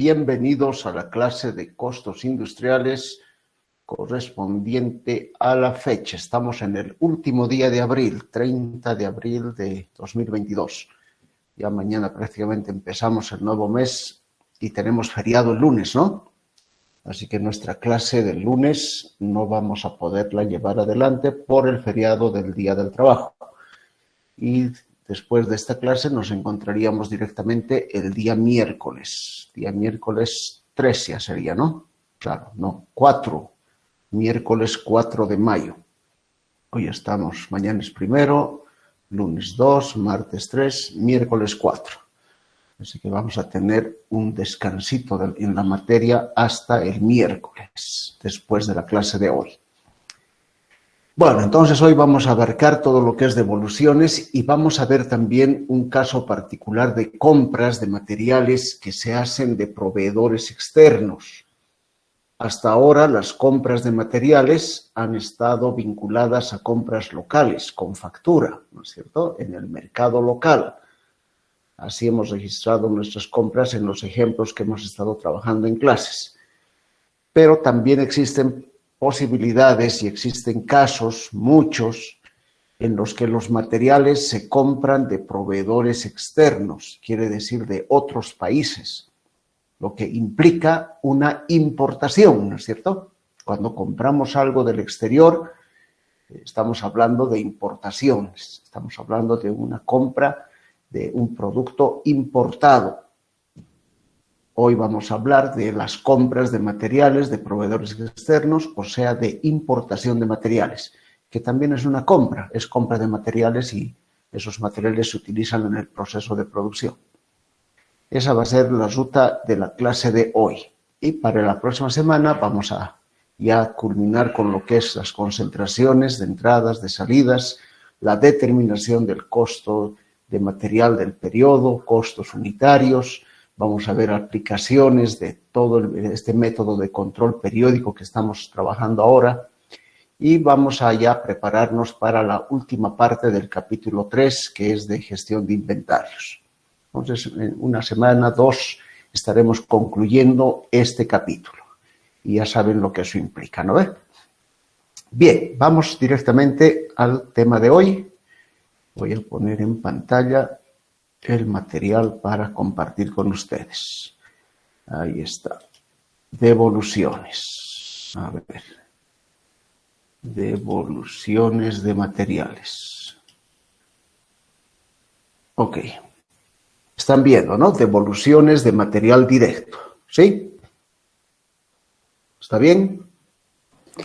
bienvenidos a la clase de costos industriales correspondiente a la fecha. Estamos en el último día de abril, 30 de abril de 2022. Ya mañana prácticamente empezamos el nuevo mes y tenemos feriado el lunes, ¿no? Así que nuestra clase del lunes no vamos a poderla llevar adelante por el feriado del Día del Trabajo. Y después de esta clase nos encontraríamos directamente el día miércoles 3 ya sería, ¿no? Claro, no, 4, miércoles 4 de mayo. Hoy estamos, mañana es 1, lunes 2, martes 3, miércoles 4. Así que vamos a tener un descansito en la materia hasta el miércoles, después de la clase de hoy. Bueno, entonces hoy vamos a abarcar todo lo que es devoluciones y vamos a ver también un caso particular de compras de materiales que se hacen de proveedores externos. Hasta ahora las compras de materiales han estado vinculadas a compras locales, con factura, ¿no es cierto?, en el mercado local. Así hemos registrado nuestras compras en los ejemplos que hemos estado trabajando en clases. Pero también existen posibilidades y existen casos, muchos, en los que los materiales se compran de proveedores externos, quiere decir de otros países, lo que implica una importación, ¿no es cierto? Cuando compramos algo del exterior, estamos hablando de importaciones, estamos hablando de una compra de un producto importado. Hoy vamos a hablar de las compras de materiales de proveedores externos, o sea, de importación de materiales, que también es una compra, es compra de materiales y esos materiales se utilizan en el proceso de producción. Esa va a ser la ruta de la clase de hoy. Y para la próxima semana vamos a ya culminar con lo que es las concentraciones de entradas, de salidas, la determinación del costo de material del periodo, costos unitarios. Vamos a ver aplicaciones de todo este método de control periódico que estamos trabajando ahora y vamos a ya prepararnos para la última parte del capítulo 3, que es de gestión de inventarios. Entonces, en una semana, 2, estaremos concluyendo este capítulo y ya saben lo que eso implica, ¿no? Bien, vamos directamente al tema de hoy. Voy a poner en pantalla el material para compartir con ustedes. Ahí está. Devoluciones. A ver. Devoluciones de materiales. Ok. Están viendo, ¿no? Devoluciones de material directo. ¿Sí? ¿Está bien?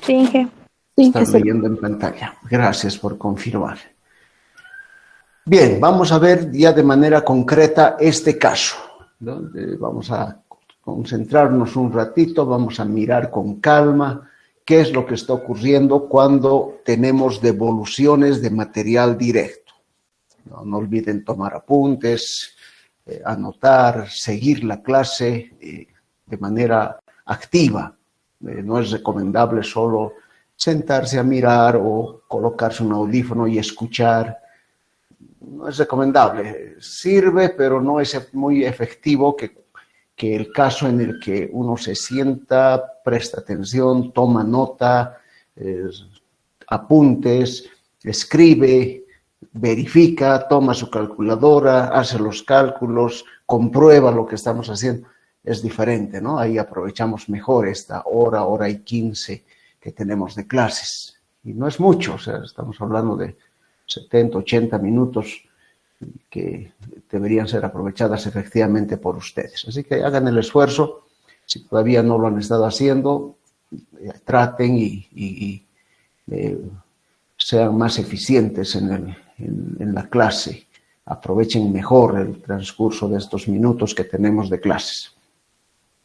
Sí, Inge. Están leyendo en pantalla. Gracias por confirmar. Bien, vamos a ver ya de manera concreta este caso, ¿no? Vamos a concentrarnos un ratito, vamos a mirar con calma qué es lo que está ocurriendo cuando tenemos devoluciones de material directo. No olviden tomar apuntes, anotar, seguir la clase de manera activa. No es recomendable solo sentarse a mirar o colocarse un audífono y escuchar. No es recomendable, sirve, pero no es muy efectivo que el caso en el que uno se sienta, presta atención, toma nota, apuntes, escribe, verifica, toma su calculadora, hace los cálculos, comprueba lo que estamos haciendo. Es diferente, ¿no? Ahí aprovechamos mejor esta hora y 15 que tenemos de clases. Y no es mucho, o sea, estamos hablando de 70, 80 minutos que deberían ser aprovechadas efectivamente por ustedes. Así que hagan el esfuerzo, si todavía no lo han estado haciendo, traten y sean más eficientes en la clase, aprovechen mejor el transcurso de estos minutos que tenemos de clases.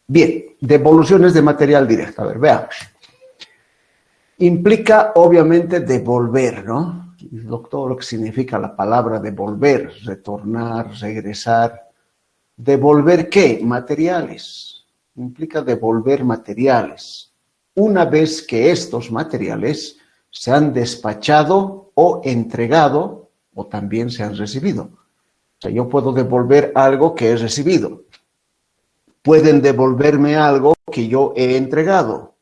Bien, devoluciones de material directo, a ver, veamos. Implica obviamente devolver, ¿no? Todo lo que significa la palabra devolver, retornar, regresar. ¿Devolver qué? Materiales. Implica devolver materiales. Una vez que estos materiales se han despachado o entregado o también se han recibido. O sea, yo puedo devolver algo que he recibido. pueden devolverme algo que yo he entregado.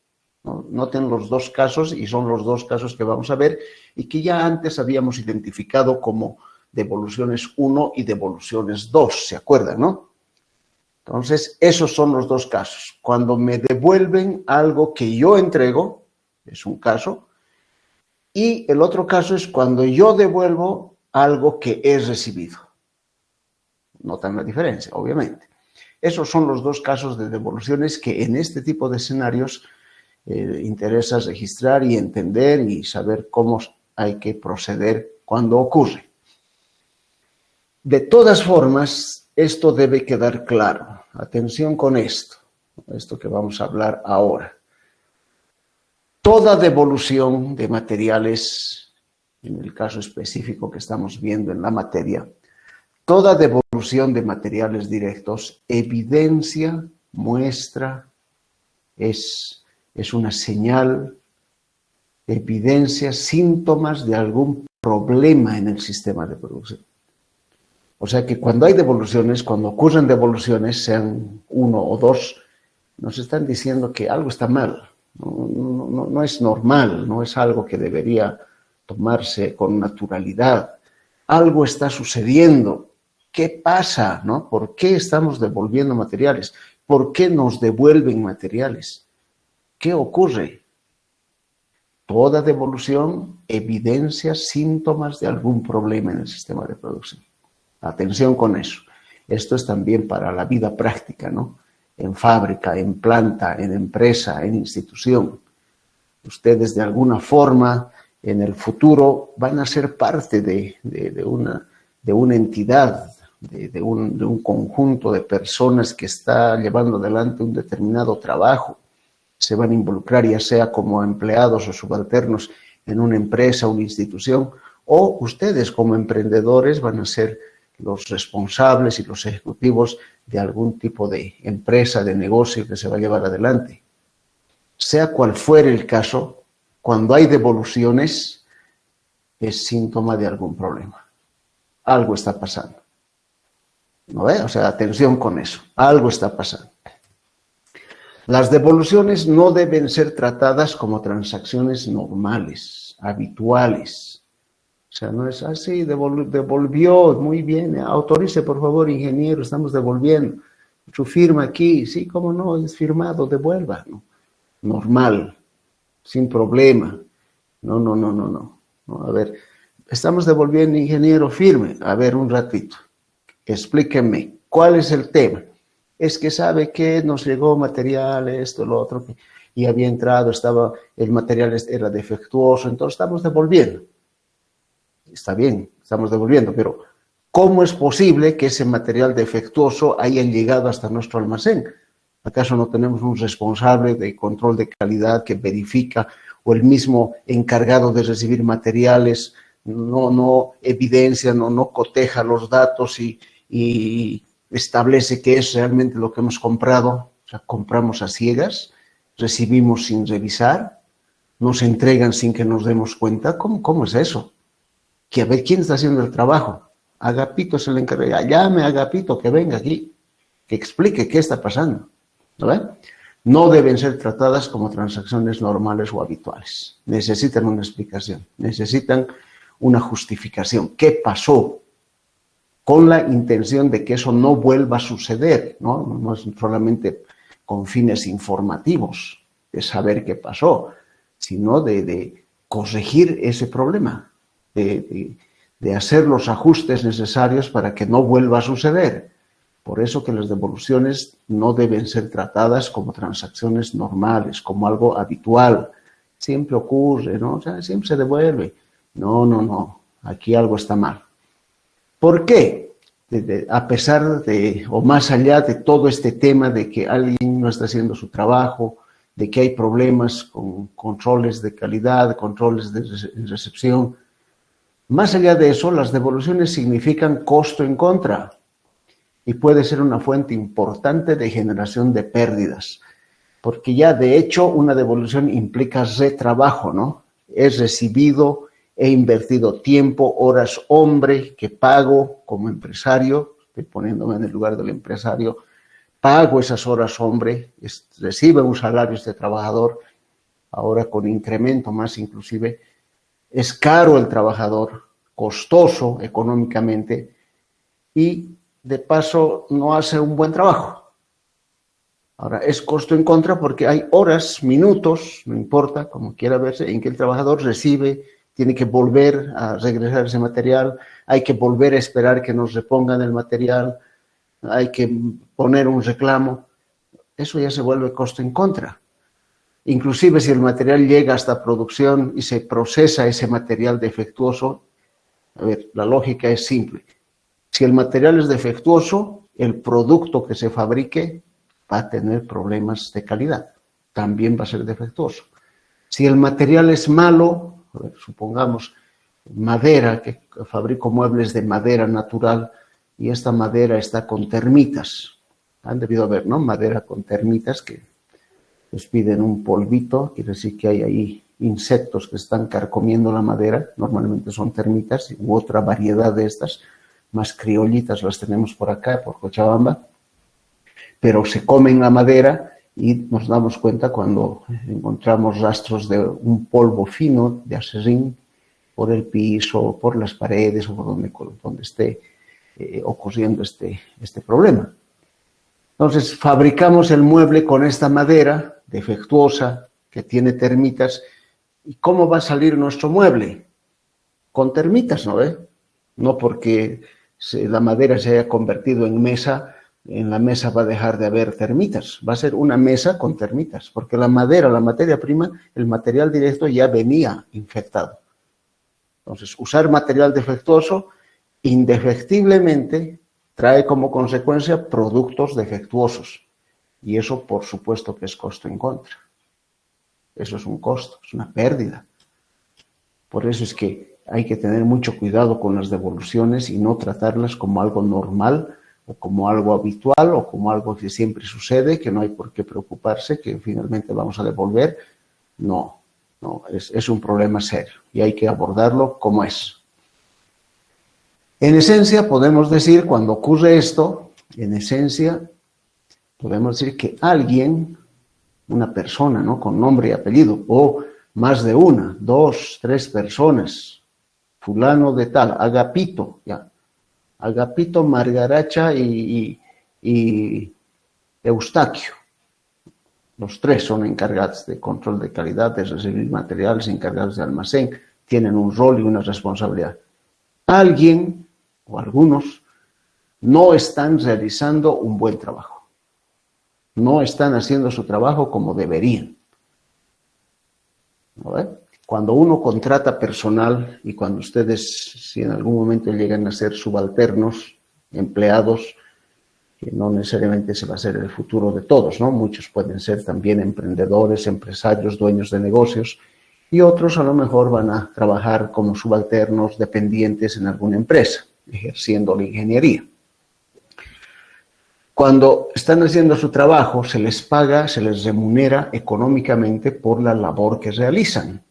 ¿No? Noten los dos casos, y son los dos casos que vamos a ver, y que ya antes habíamos identificado como devoluciones 1 y devoluciones 2, ¿se acuerdan, no? Entonces, esos son los dos casos. Cuando me devuelven algo que yo entrego, es un caso, y el otro caso es cuando yo devuelvo algo que he recibido. Notan la diferencia, obviamente. Esos son los dos casos de devoluciones que en este tipo de escenarios interesa registrar y entender y saber cómo hay que proceder cuando ocurre. De todas formas, esto debe quedar claro. Atención con esto que vamos a hablar ahora. Toda devolución de materiales, en el caso específico que estamos viendo en la materia, toda devolución de materiales directos evidencia, muestra, es una señal, evidencia síntomas de algún problema en el sistema de producción. O sea que cuando hay devoluciones, cuando ocurren devoluciones, sean 1 o 2, nos están diciendo que algo está mal. No es normal, no es algo que debería tomarse con naturalidad. Algo está sucediendo. ¿Qué pasa? ¿No? ¿Por qué estamos devolviendo materiales? ¿Por qué nos devuelven materiales? ¿Qué ocurre? Toda devolución evidencia síntomas de algún problema en el sistema de producción. Atención con eso. Esto es también para la vida práctica, ¿no? En fábrica, en planta, en empresa, en institución. Ustedes de alguna forma en el futuro van a ser parte de una entidad, de un conjunto de personas que está llevando adelante un determinado trabajo. Se van a involucrar ya sea como empleados o subalternos en una empresa, una institución, o ustedes como emprendedores van a ser los responsables y los ejecutivos de algún tipo de empresa, de negocio que se va a llevar adelante. Sea cual fuere el caso, cuando hay devoluciones, es síntoma de algún problema. Algo está pasando. ¿No ve? O sea, atención con eso. Algo está pasando. Las devoluciones no deben ser tratadas como transacciones normales, habituales. O sea, no es así, devolvió, muy bien, autorice por favor, ingeniero, estamos devolviendo. Su firma aquí, sí, cómo no, es firmado, devuelva. ¿No? Normal, sin problema. No. A ver, estamos devolviendo, ingeniero, firme. A ver, un ratito, explíquenme, ¿cuál es el tema? Es que sabe que nos llegó material, esto, lo otro, y había entrado, el material era defectuoso, entonces estamos devolviendo. Está bien, estamos devolviendo, pero ¿cómo es posible que ese material defectuoso haya llegado hasta nuestro almacén? ¿Acaso no tenemos un responsable de control de calidad que verifica, o el mismo encargado de recibir materiales no evidencia, no coteja los datos y establece que es realmente lo que hemos comprado? O sea, compramos a ciegas, recibimos sin revisar, nos entregan sin que nos demos cuenta. ¿Cómo es eso? Que a ver quién está haciendo el trabajo. Agapito es el encargado. Llame a Agapito que venga aquí, que explique qué está pasando. ¿No ve? No deben ser tratadas como transacciones normales o habituales. Necesitan una explicación, necesitan una justificación. ¿Qué pasó? Con la intención de que eso no vuelva a suceder, no es solamente con fines informativos de saber qué pasó, sino de corregir ese problema, de hacer los ajustes necesarios para que no vuelva a suceder. Por eso que las devoluciones no deben ser tratadas como transacciones normales, como algo habitual. Siempre ocurre, ¿no? O sea, siempre se devuelve. No. Aquí algo está mal. ¿Por qué? A pesar de, o más allá de todo este tema de que alguien no está haciendo su trabajo, de que hay problemas con controles de calidad, controles de recepción, más allá de eso, las devoluciones significan costo en contra y puede ser una fuente importante de generación de pérdidas, porque ya de hecho una devolución implica retrabajo, ¿no? Es recibido, he invertido tiempo, horas, hombre, que pago como empresario, estoy poniéndome en el lugar del empresario, pago esas horas hombre, recibe un salario este trabajador, ahora con incremento más inclusive, es caro el trabajador, costoso económicamente y de paso no hace un buen trabajo. Ahora, es costo en contra porque hay horas, minutos, no importa, como quiera verse, en que el trabajador recibe, tiene que volver a regresar ese material, hay que volver a esperar que nos repongan el material, hay que poner un reclamo. Eso ya se vuelve costo en contra. Inclusive si el material llega hasta producción y se procesa ese material defectuoso, a ver, la lógica es simple. Si el material es defectuoso, el producto que se fabrique va a tener problemas de calidad. También va a ser defectuoso. Si el material es malo, a ver, supongamos madera, que fabrico muebles de madera natural y esta madera está con termitas. Han debido haber, ¿no? Madera con termitas que les piden un polvito, quiere decir que hay ahí insectos que están carcomiendo la madera, normalmente son termitas u otra variedad de estas, más criollitas las tenemos por acá, por Cochabamba, pero se comen la madera y nos damos cuenta cuando encontramos rastros de un polvo fino de acerrín por el piso, por las paredes o por donde esté ocurriendo este problema. Entonces, fabricamos el mueble con esta madera defectuosa que tiene termitas. ¿Y cómo va a salir nuestro mueble? Con termitas, ¿no ve? No porque la madera se haya convertido en mesa, en la mesa va a dejar de haber termitas. Va a ser una mesa con termitas, porque la madera, la materia prima, el material directo ya venía infectado. Entonces, usar material defectuoso indefectiblemente trae como consecuencia productos defectuosos. Y eso, por supuesto, que es costo en contra. Eso es un costo, es una pérdida. Por eso es que hay que tener mucho cuidado con las devoluciones y no tratarlas como algo normal o como algo habitual o como algo que siempre sucede, que no hay por qué preocuparse, que finalmente vamos a devolver. No, es un problema serio y hay que abordarlo como es. En esencia, podemos decir, cuando ocurre esto, en esencia, podemos decir que alguien, una persona, ¿no?, con nombre y apellido, o más de una, 2, 3 personas, fulano de tal, Agapito, ya, Agapito, Margaracha y Eustaquio. Los 3 son encargados de control de calidad, de recibir materiales, encargados de almacén, tienen un rol y una responsabilidad. Alguien o algunos no están realizando un buen trabajo. No están haciendo su trabajo como deberían. ¿No? Cuando uno contrata personal y cuando ustedes, si en algún momento llegan a ser subalternos, empleados, que no necesariamente se va a ser el futuro de todos, ¿no? Muchos pueden ser también emprendedores, empresarios, dueños de negocios, y otros a lo mejor van a trabajar como subalternos, dependientes en alguna empresa, ejerciendo la ingeniería. Cuando están haciendo su trabajo, se les paga, se les remunera económicamente por la labor que realizan,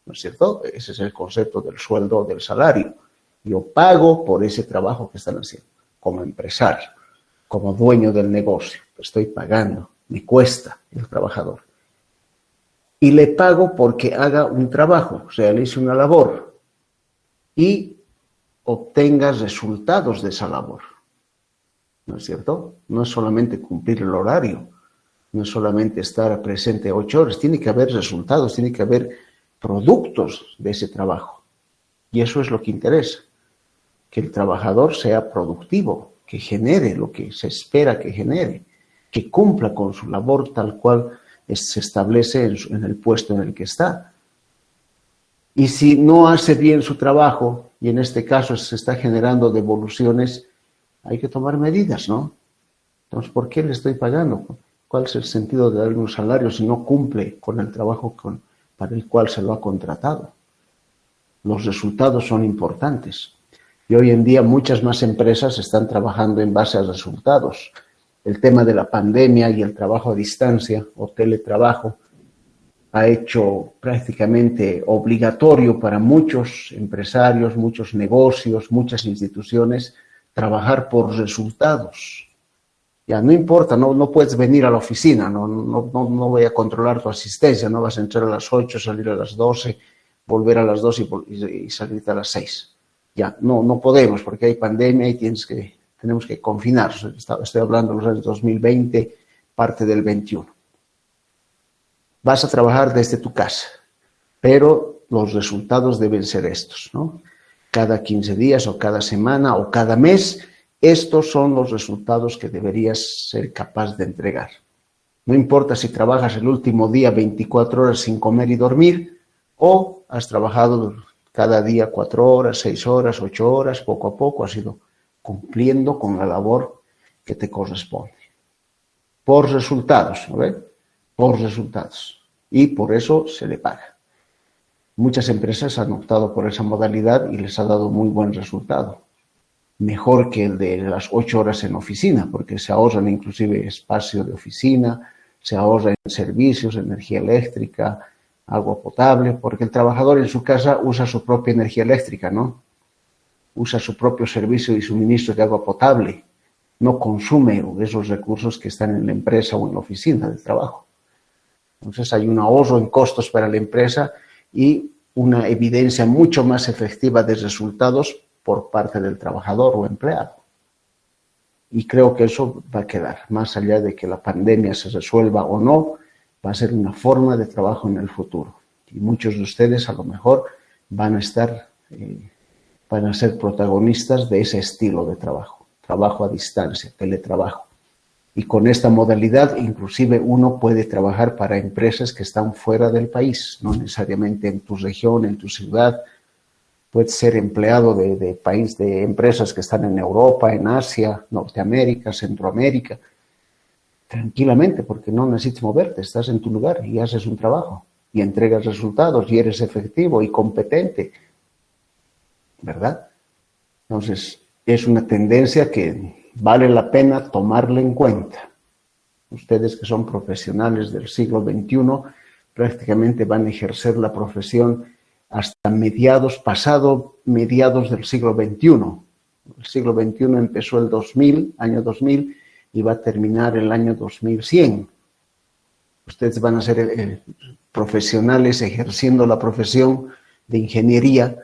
¿no es cierto? Ese es el concepto del sueldo, del salario. Yo pago por ese trabajo que están haciendo, como empresario, como dueño del negocio. Estoy pagando, me cuesta el trabajador. Y le pago porque haga un trabajo, realice una labor y obtenga resultados de esa labor. ¿No es cierto? No es solamente cumplir el horario, no es solamente estar presente 8 horas, tiene que haber resultados, tiene que haber productos de ese trabajo. Y eso es lo que interesa, que el trabajador sea productivo, que genere lo que se espera que genere, que cumpla con su labor tal cual se establece en el puesto en el que está. Y si no hace bien su trabajo, y en este caso se está generando devoluciones, hay que tomar medidas, ¿no? Entonces, ¿por qué le estoy pagando? ¿Cuál es el sentido de darle un salario si no cumple con el trabajo para el cual se lo ha contratado? Los resultados son importantes. Y hoy en día muchas más empresas están trabajando en base a resultados. El tema de la pandemia y el trabajo a distancia o teletrabajo ha hecho prácticamente obligatorio para muchos empresarios, muchos negocios, muchas instituciones trabajar por resultados. Ya, no importa, no puedes venir a la oficina, no voy a controlar tu asistencia, no vas a entrar a las 8, salir a las 12, volver a las 2 y salir a las 6. Ya, no podemos porque hay pandemia y tenemos que confinarnos. Estoy hablando de los años 2020, parte del 21. Vas a trabajar desde tu casa, pero los resultados deben ser estos, ¿no? Cada 15 días o cada semana o cada mes, estos son los resultados que deberías ser capaz de entregar. No importa si trabajas el último día 24 horas sin comer y dormir o has trabajado cada día 4 horas, 6 horas, 8 horas, poco a poco has ido cumpliendo con la labor que te corresponde. Por resultados, ¿no ve? Por resultados. Y por eso se le paga. Muchas empresas han optado por esa modalidad y les ha dado muy buen resultado. Mejor que el de las 8 horas en oficina, porque se ahorran inclusive espacio de oficina, se ahorra en servicios, energía eléctrica, agua potable, porque el trabajador en su casa usa su propia energía eléctrica, ¿no? Usa su propio servicio y suministro de agua potable, no consume esos recursos que están en la empresa o en la oficina de trabajo. Entonces hay un ahorro en costos para la empresa y una evidencia mucho más efectiva de resultados por parte del trabajador o empleado. Y creo que eso va a quedar, más allá de que la pandemia se resuelva o no, va a ser una forma de trabajo en el futuro. Y muchos de ustedes a lo mejor van a ser protagonistas de ese estilo de trabajo, trabajo a distancia, teletrabajo. Y con esta modalidad, inclusive uno puede trabajar para empresas que están fuera del país, no necesariamente en tu región, en tu ciudad. Puedes ser empleado de empresas que están en Europa, en Asia, Norteamérica, Centroamérica, tranquilamente, porque no necesitas moverte, estás en tu lugar y haces un trabajo y entregas resultados y eres efectivo y competente, ¿verdad? Entonces, es una tendencia que vale la pena tomarla en cuenta. Ustedes que son profesionales del siglo XXI prácticamente van a ejercer la profesión hasta pasado mediados del siglo XXI. El siglo XXI empezó el año 2000, y va a terminar el año 2100. Ustedes van a ser profesionales ejerciendo la profesión de ingeniería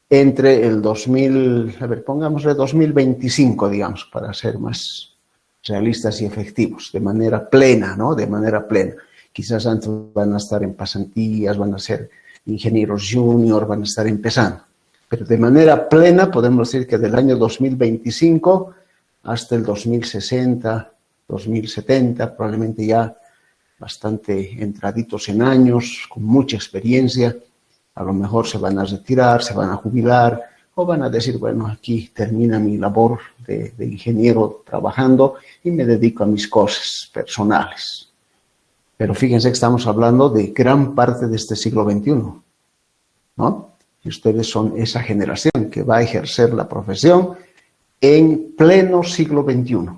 entre el 2025, digamos, para ser más realistas y efectivos, de manera plena, ¿no? De manera plena. Quizás antes van a estar en pasantías, van a ser ingenieros junior, van a estar empezando. Pero de manera plena podemos decir que del año 2025 hasta el 2060, 2070, probablemente ya bastante entraditos en años, con mucha experiencia, a lo mejor se van a retirar, se van a jubilar, o van a decir, bueno, aquí termina mi labor de ingeniero trabajando y me dedico a mis cosas personales. Pero fíjense que estamos hablando de gran parte de este siglo XXI, ¿no? Y ustedes son esa generación que va a ejercer la profesión en pleno siglo XXI.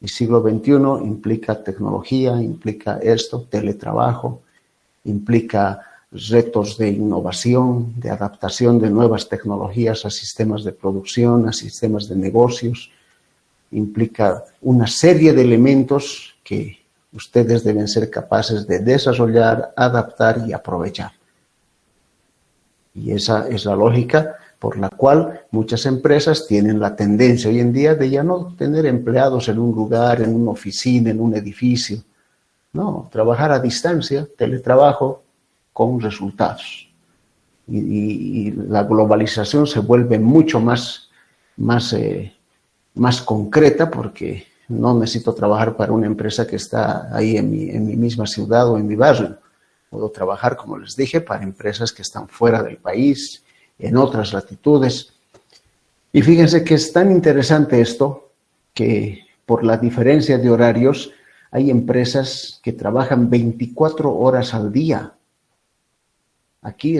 Y siglo XXI implica tecnología, implica esto, teletrabajo, implica retos de innovación, de adaptación de nuevas tecnologías a sistemas de producción, a sistemas de negocios, implica una serie de elementos que ustedes deben ser capaces de desarrollar, adaptar y aprovechar. Y esa es la lógica por la cual muchas empresas tienen la tendencia hoy en día de ya no tener empleados en un lugar, en una oficina, en un edificio. No, trabajar a distancia, teletrabajo, con resultados. Y la globalización se vuelve mucho más concreta porque no necesito trabajar para una empresa que está ahí en mi misma ciudad o en mi barrio. Puedo trabajar, como les dije, para empresas que están fuera del país, en otras latitudes. Y fíjense que es tan interesante esto que por la diferencia de horarios hay empresas que trabajan 24 horas al día. Aquí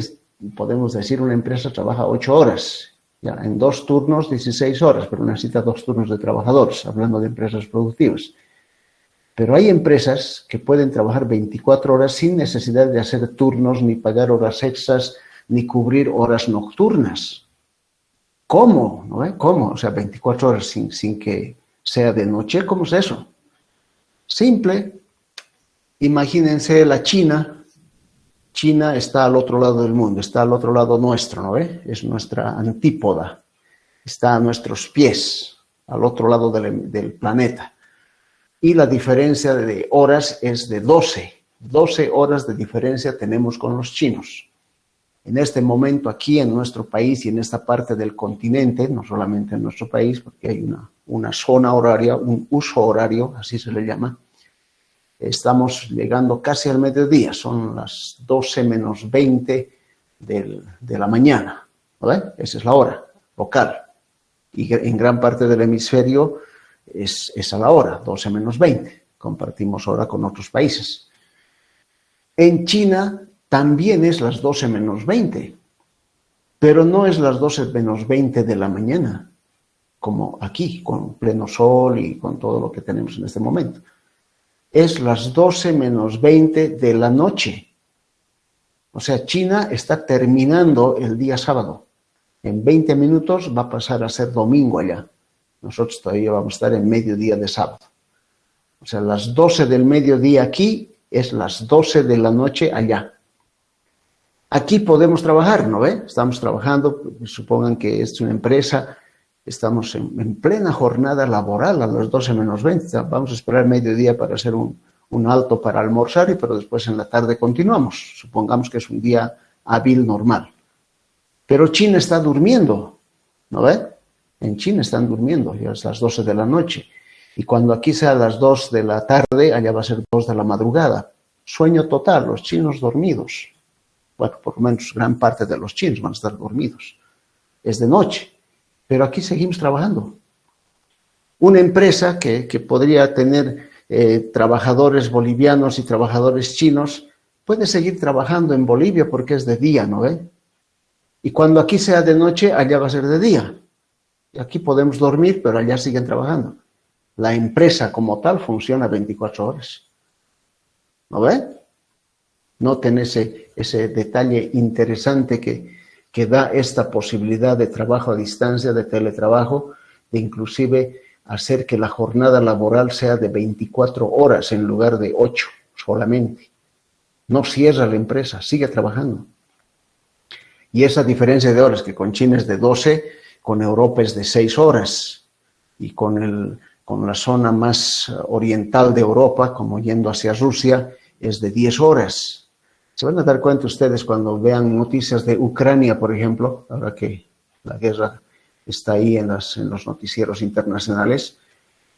podemos decir una empresa trabaja 8 horas, ya, en 2 turnos 16 horas, pero necesita 2 turnos de trabajadores, hablando de empresas productivas. Pero hay empresas que pueden trabajar 24 horas sin necesidad de hacer turnos, ni pagar horas extras, ni cubrir horas nocturnas. ¿Cómo? ¿No? ¿Cómo? O sea, 24 horas sin que sea de noche, ¿cómo es eso? Simple. Imagínense la China. China está al otro lado del mundo, está al otro lado nuestro, ¿no ve? Es nuestra antípoda. Está a nuestros pies, al otro lado del planeta. Y la diferencia de horas es de 12. 12 horas de diferencia tenemos con los chinos. En este momento aquí en nuestro país y en esta parte del continente, no solamente en nuestro país, porque hay una zona horaria, un uso horario, así se le llama, estamos llegando casi al mediodía, son las 12 menos 20 de la mañana, ¿vale? Esa es la hora local. Y en gran parte del hemisferio es a la hora, 12 menos 20. Compartimos hora con otros países. En China también es las 12 menos 20, pero no es las 12 menos 20 de la mañana, como aquí, con pleno sol y con todo lo que tenemos en este momento. Es las 12 menos 20 de la noche. O sea, China está terminando el día sábado. En 20 minutos va a pasar a ser domingo allá. Nosotros todavía vamos a estar en mediodía de sábado. O sea, las 12 del mediodía aquí es las 12 de la noche allá. Aquí podemos trabajar, ¿no ve? Estamos trabajando, supongan que es una empresa, estamos en plena jornada laboral a las 12 menos 20. Vamos a esperar mediodía para hacer un alto para almorzar, pero después en la tarde continuamos. Supongamos que es un día hábil normal. Pero China está durmiendo, ¿no ve? En China están durmiendo, ya es las 12 de la noche. Y cuando aquí sea las 2 de la tarde, allá va a ser 2 de la madrugada. Sueño total, los chinos dormidos. Bueno, por lo menos gran parte de los chinos van a estar dormidos. Es de noche, pero aquí seguimos trabajando. Una empresa que podría tener trabajadores bolivianos y trabajadores chinos puede seguir trabajando en Bolivia porque es de día, ¿no ve? Y cuando aquí sea de noche, allá va a ser de día. Y aquí podemos dormir, pero allá siguen trabajando. La empresa como tal funciona 24 horas. ¿No ve? Noten ese detalle interesante que da esta posibilidad de trabajo a distancia, de teletrabajo, de inclusive hacer que la jornada laboral sea de 24 horas en lugar de 8 solamente. No cierra la empresa, sigue trabajando. Y esa diferencia de horas que con China es de 12, con Europa es de 6 horas. Y con la zona más oriental de Europa, como yendo hacia Rusia, es de 10 horas. Se van a dar cuenta ustedes cuando vean noticias de Ucrania, por ejemplo, ahora que la guerra está ahí en los noticieros internacionales,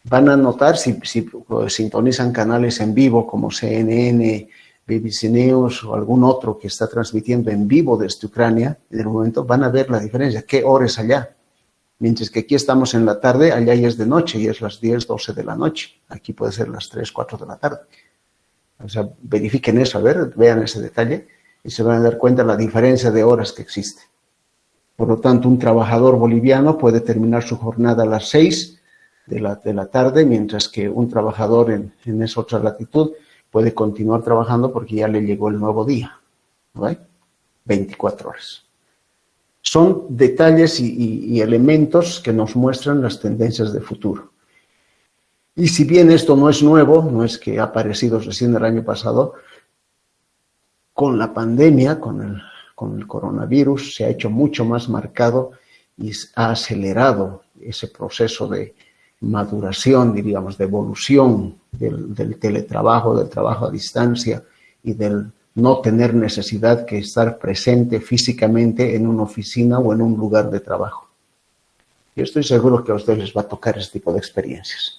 van a notar, si sintonizan canales en vivo como CNN, BBC News o algún otro que está transmitiendo en vivo desde Ucrania, en el momento van a ver la diferencia, qué hora es allá. Mientras que aquí estamos en la tarde, allá ya es de noche y es las 10, 12 de la noche. Aquí puede ser las 3, 4 de la tarde. O sea, verifiquen eso, a ver, vean ese detalle y se van a dar cuenta de la diferencia de horas que existe. Por lo tanto, un trabajador boliviano puede terminar su jornada a las 6 de la tarde, mientras que un trabajador en esa otra latitud puede continuar trabajando porque ya le llegó el nuevo día, ¿no? 24 horas. Son detalles y elementos que nos muestran las tendencias de futuro. Y si bien esto no es nuevo, no es que ha aparecido recién el año pasado, con la pandemia, con el coronavirus, se ha hecho mucho más marcado y ha acelerado ese proceso de maduración, diríamos, de evolución del teletrabajo, del trabajo a distancia y del no tener necesidad que estar presente físicamente en una oficina o en un lugar de trabajo. Yo estoy seguro que a ustedes les va a tocar ese tipo de experiencias.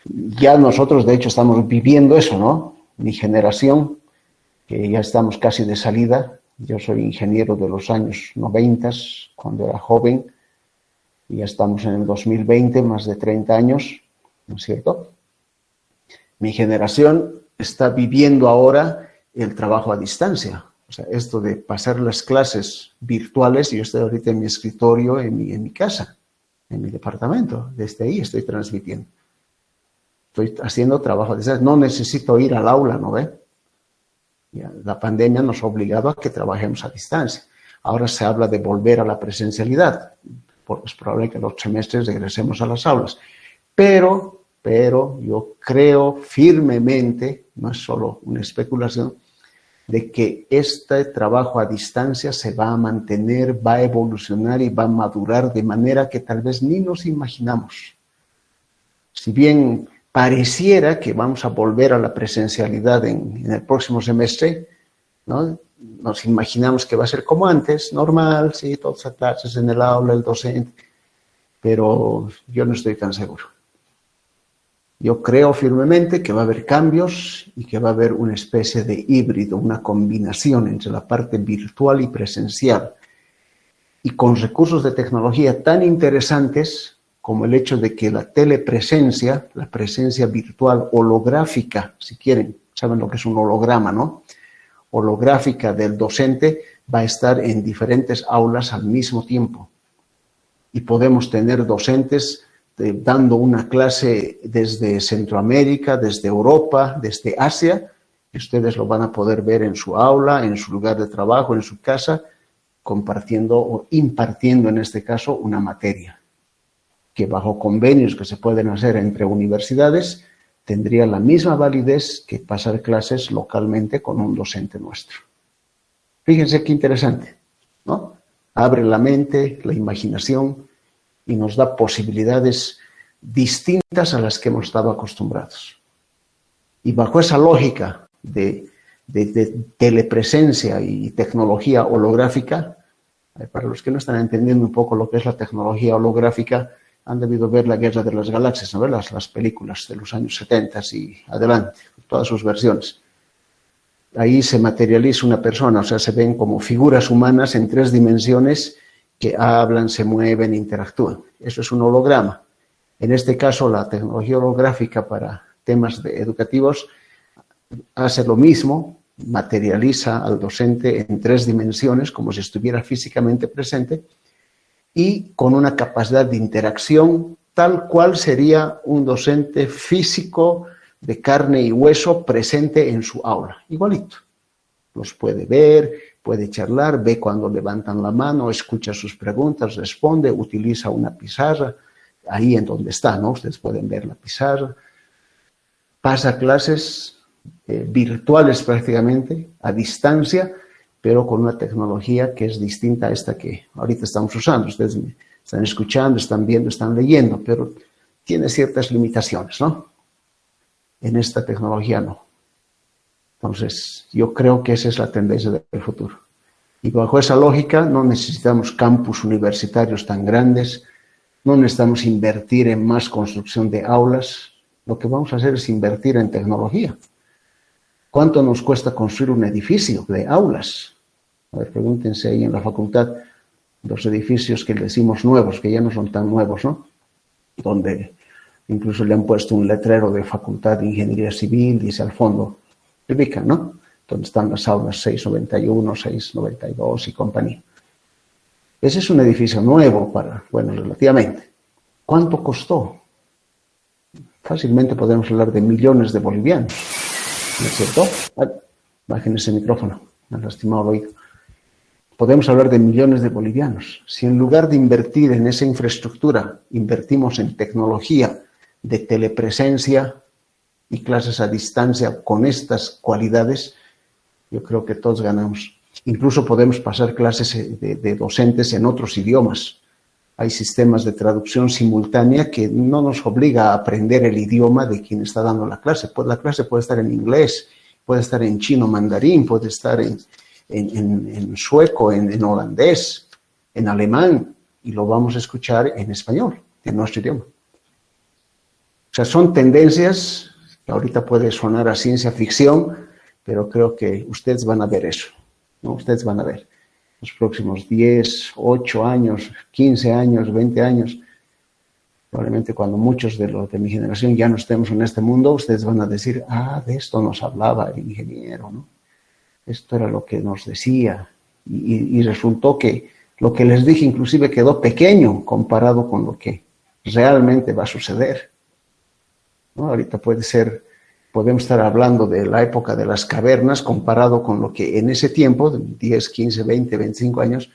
Ya nosotros, de hecho, estamos viviendo eso, ¿no? Mi generación, que ya estamos casi de salida. Yo soy ingeniero de los años 90, cuando era joven, y ya estamos en el 2020, más de 30 años, ¿no es cierto? Mi generación está viviendo ahora el trabajo a distancia. O sea, esto de pasar las clases virtuales, yo estoy ahorita en mi escritorio, en mi casa, en mi departamento. Desde ahí estoy transmitiendo. Estoy haciendo trabajo a distancia. No necesito ir al aula, ¿no ve? Ya, la pandemia nos ha obligado a que trabajemos a distancia. Ahora se habla de volver a la presencialidad, porque es probable que los semestres regresemos a las aulas. Pero pero yo creo firmemente, no es solo una especulación, de que este trabajo a distancia se va a mantener, va a evolucionar y va a madurar de manera que tal vez ni nos imaginamos. Si bien pareciera que vamos a volver a la presencialidad en el próximo semestre, ¿no? Nos imaginamos que va a ser como antes, normal, sí, todas las clases en el aula, el docente, pero yo no estoy tan seguro. Yo creo firmemente que va a haber cambios y que va a haber una especie de híbrido, una combinación entre la parte virtual y presencial, y con recursos de tecnología tan interesantes como el hecho de que la telepresencia, la presencia virtual holográfica, si quieren, saben lo que es un holograma, ¿no? Holográfica del docente va a estar en diferentes aulas al mismo tiempo. Y podemos tener docentes dando una clase desde Centroamérica, desde Europa, desde Asia, y ustedes lo van a poder ver en su aula, en su lugar de trabajo, en su casa, compartiendo o impartiendo, en este caso, una materia, que bajo convenios que se pueden hacer entre universidades, tendría la misma validez que pasar clases localmente con un docente nuestro. Fíjense qué interesante, ¿no? Abre la mente, la imaginación y nos da posibilidades distintas a las que hemos estado acostumbrados. Y bajo esa lógica de telepresencia y tecnología holográfica, para los que no están entendiendo un poco lo que es la tecnología holográfica, han debido ver la Guerra de las Galaxias, ¿no? Las películas de los años 70 y adelante, todas sus versiones. Ahí se materializa una persona, o sea, se ven como figuras humanas en 3 dimensiones que hablan, se mueven, interactúan. Eso es un holograma. En este caso, la tecnología holográfica para temas educativos hace lo mismo, materializa al docente en 3 dimensiones, como si estuviera físicamente presente, y con una capacidad de interacción tal cual sería un docente físico de carne y hueso presente en su aula, igualito. Los puede ver, puede charlar, ve cuando levantan la mano, escucha sus preguntas, responde, utiliza una pizarra, ahí en donde está, ¿no? Ustedes pueden ver la pizarra. Pasa clases virtuales prácticamente, a distancia, pero con una tecnología que es distinta a esta que ahorita estamos usando. Ustedes me están escuchando, están viendo, están leyendo, pero tiene ciertas limitaciones, ¿no? En esta tecnología no. Entonces, yo creo que esa es la tendencia del futuro. Y bajo esa lógica no necesitamos campus universitarios tan grandes, no necesitamos invertir en más construcción de aulas. Lo que vamos a hacer es invertir en tecnología. ¿Cuánto nos cuesta construir un edificio de aulas? A ver, pregúntense ahí en la facultad los edificios que decimos nuevos, que ya no son tan nuevos, ¿no? Donde incluso le han puesto un letrero de Facultad de Ingeniería Civil, dice al fondo, ubican, ¿no? Donde están las aulas 691, 692 y compañía. Ese es un edificio nuevo bueno, relativamente. ¿Cuánto costó? Fácilmente podemos hablar de millones de bolivianos, ¿no es cierto? Bajen ese micrófono, me han lastimado el oído. Podemos hablar de millones de bolivianos. Si en lugar de invertir en esa infraestructura, invertimos en tecnología de telepresencia y clases a distancia con estas cualidades, yo creo que todos ganamos. Incluso podemos pasar clases de docentes en otros idiomas. Hay sistemas de traducción simultánea que no nos obliga a aprender el idioma de quien está dando la clase. Pues la clase puede estar en inglés, puede estar en chino mandarín, puede estar en sueco, en holandés, en alemán, y lo vamos a escuchar en español, en nuestro idioma. O sea, son tendencias que ahorita puede sonar a ciencia ficción, pero creo que ustedes van a ver eso, ¿no? Ustedes van a ver los próximos 10, 8 años, 15 años, 20 años, probablemente cuando muchos de los de mi generación ya no estemos en este mundo, ustedes van a decir, de esto nos hablaba el ingeniero, ¿no? Esto era lo que nos decía. Y resultó que lo que les dije inclusive quedó pequeño comparado con lo que realmente va a suceder, ¿no? Ahorita podemos estar hablando de la época de las cavernas comparado con lo que en ese tiempo, 10, 15, 20, 25 años,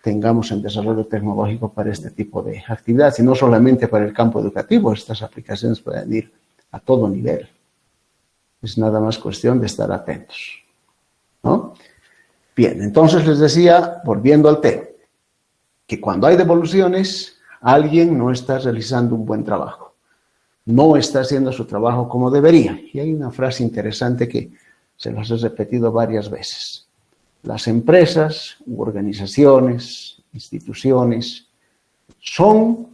tengamos en desarrollo tecnológico para este tipo de actividades, y no solamente para el campo educativo. Estas aplicaciones pueden ir a todo nivel. Es nada más cuestión de estar atentos, ¿no? Bien, entonces les decía, volviendo al tema, que cuando hay devoluciones, alguien no está realizando un buen trabajo, no está haciendo su trabajo como debería. Y hay una frase interesante que se las he repetido varias veces. Las empresas u organizaciones, instituciones, son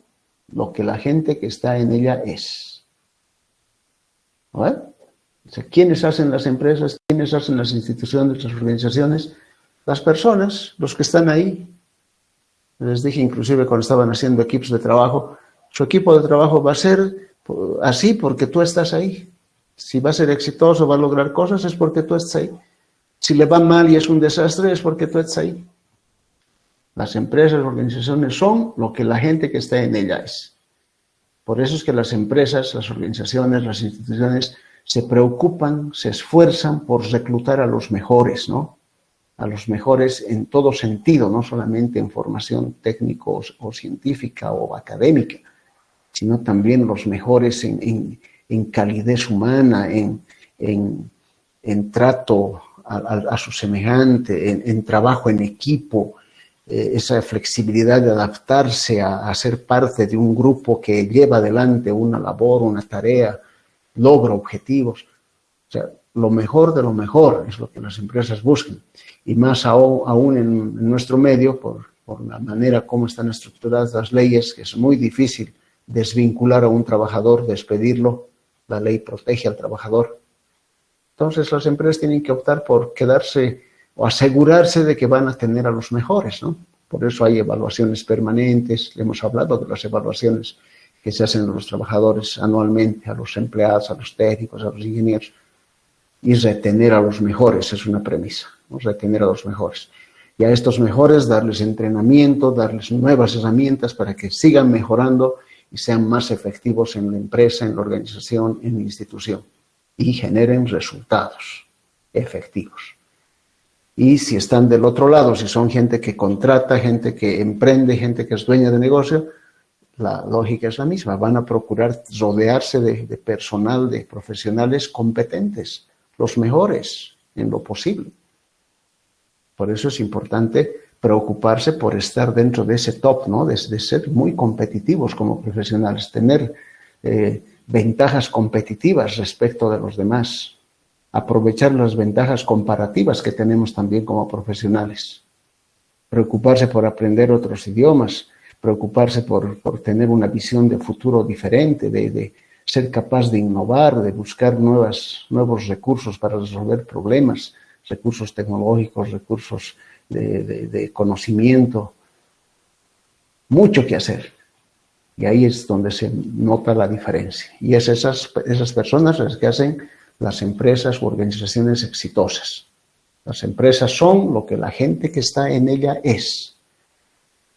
lo que la gente que está en ella es. ¿No? O sea, ¿quiénes hacen las empresas? ¿Quiénes hacen las instituciones, las organizaciones? Las personas, los que están ahí. Les dije inclusive cuando estaban haciendo equipos de trabajo, su equipo de trabajo va a ser así porque tú estás ahí. Si va a ser exitoso, va a lograr cosas, es porque tú estás ahí. Si le va mal y es un desastre, es porque tú estás ahí. Las empresas, las organizaciones son lo que la gente que está en ella es. Por eso es que las empresas, las organizaciones, las instituciones se preocupan, se esfuerzan por reclutar a los mejores, ¿no? A los mejores en todo sentido, no solamente en formación técnico o científica o académica, sino también los mejores en calidez humana, en trato a su semejante, en trabajo en equipo, esa flexibilidad de adaptarse a ser parte de un grupo que lleva adelante una labor, una tarea, logra objetivos. O sea, lo mejor de lo mejor es lo que las empresas buscan. Y más aún en nuestro medio, por la manera como están estructuradas las leyes, que es muy difícil desvincular a un trabajador, despedirlo. La ley protege al trabajador. Entonces las empresas tienen que optar por quedarse o asegurarse de que van a tener a los mejores, ¿no? Por eso hay evaluaciones permanentes. Le hemos hablado de las evaluaciones que se hacen a los trabajadores anualmente, a los empleados, a los técnicos, a los ingenieros. Y retener a los mejores es una premisa, ¿no? Retener a los mejores. Y a estos mejores darles entrenamiento, darles nuevas herramientas para que sigan mejorando y sean más efectivos en la empresa, en la organización, en la institución. Y generen resultados efectivos. Y si están del otro lado, si son gente que contrata, gente que emprende, gente que es dueña de negocio, la lógica es la misma. Van a procurar rodearse de personal, de profesionales competentes, los mejores en lo posible. Por eso es importante preocuparse por estar dentro de ese top, ¿no? De ser muy competitivos como profesionales, tener ventajas competitivas respecto de los demás, aprovechar las ventajas comparativas que tenemos también como profesionales, preocuparse por aprender otros idiomas, preocuparse por tener una visión de futuro diferente, de ser capaz de innovar, de buscar nuevos recursos para resolver problemas, recursos tecnológicos, recursos de conocimiento. Mucho que hacer. Y ahí es donde se nota la diferencia. Y es esas personas las que hacen las empresas u organizaciones exitosas. Las empresas son lo que la gente que está en ella es.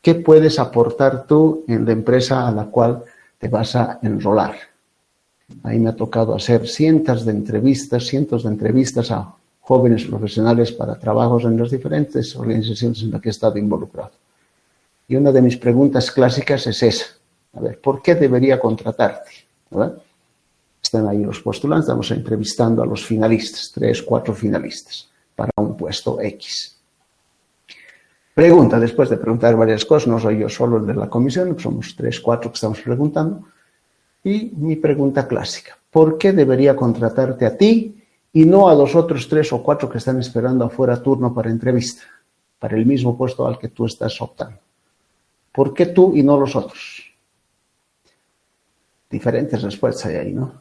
¿Qué puedes aportar tú en la empresa a la cual te vas a enrolar? Ahí me ha tocado hacer cientos de entrevistas a jóvenes profesionales para trabajos en las diferentes organizaciones en las que he estado involucrado. Y una de mis preguntas clásicas es esa. A ver, ¿por qué debería contratarte? ¿Verdad? Están ahí los postulantes, estamos entrevistando a los finalistas, 3, 4 finalistas para un puesto X. Pregunta, después de preguntar varias cosas, no soy yo solo el de la comisión, somos 3, 4 que estamos preguntando. Y mi pregunta clásica, ¿por qué debería contratarte a ti y no a los otros 3 o 4 que están esperando afuera turno para entrevista, para el mismo puesto al que tú estás optando? ¿Por qué tú y no los otros? Diferentes respuestas hay ahí, ¿no?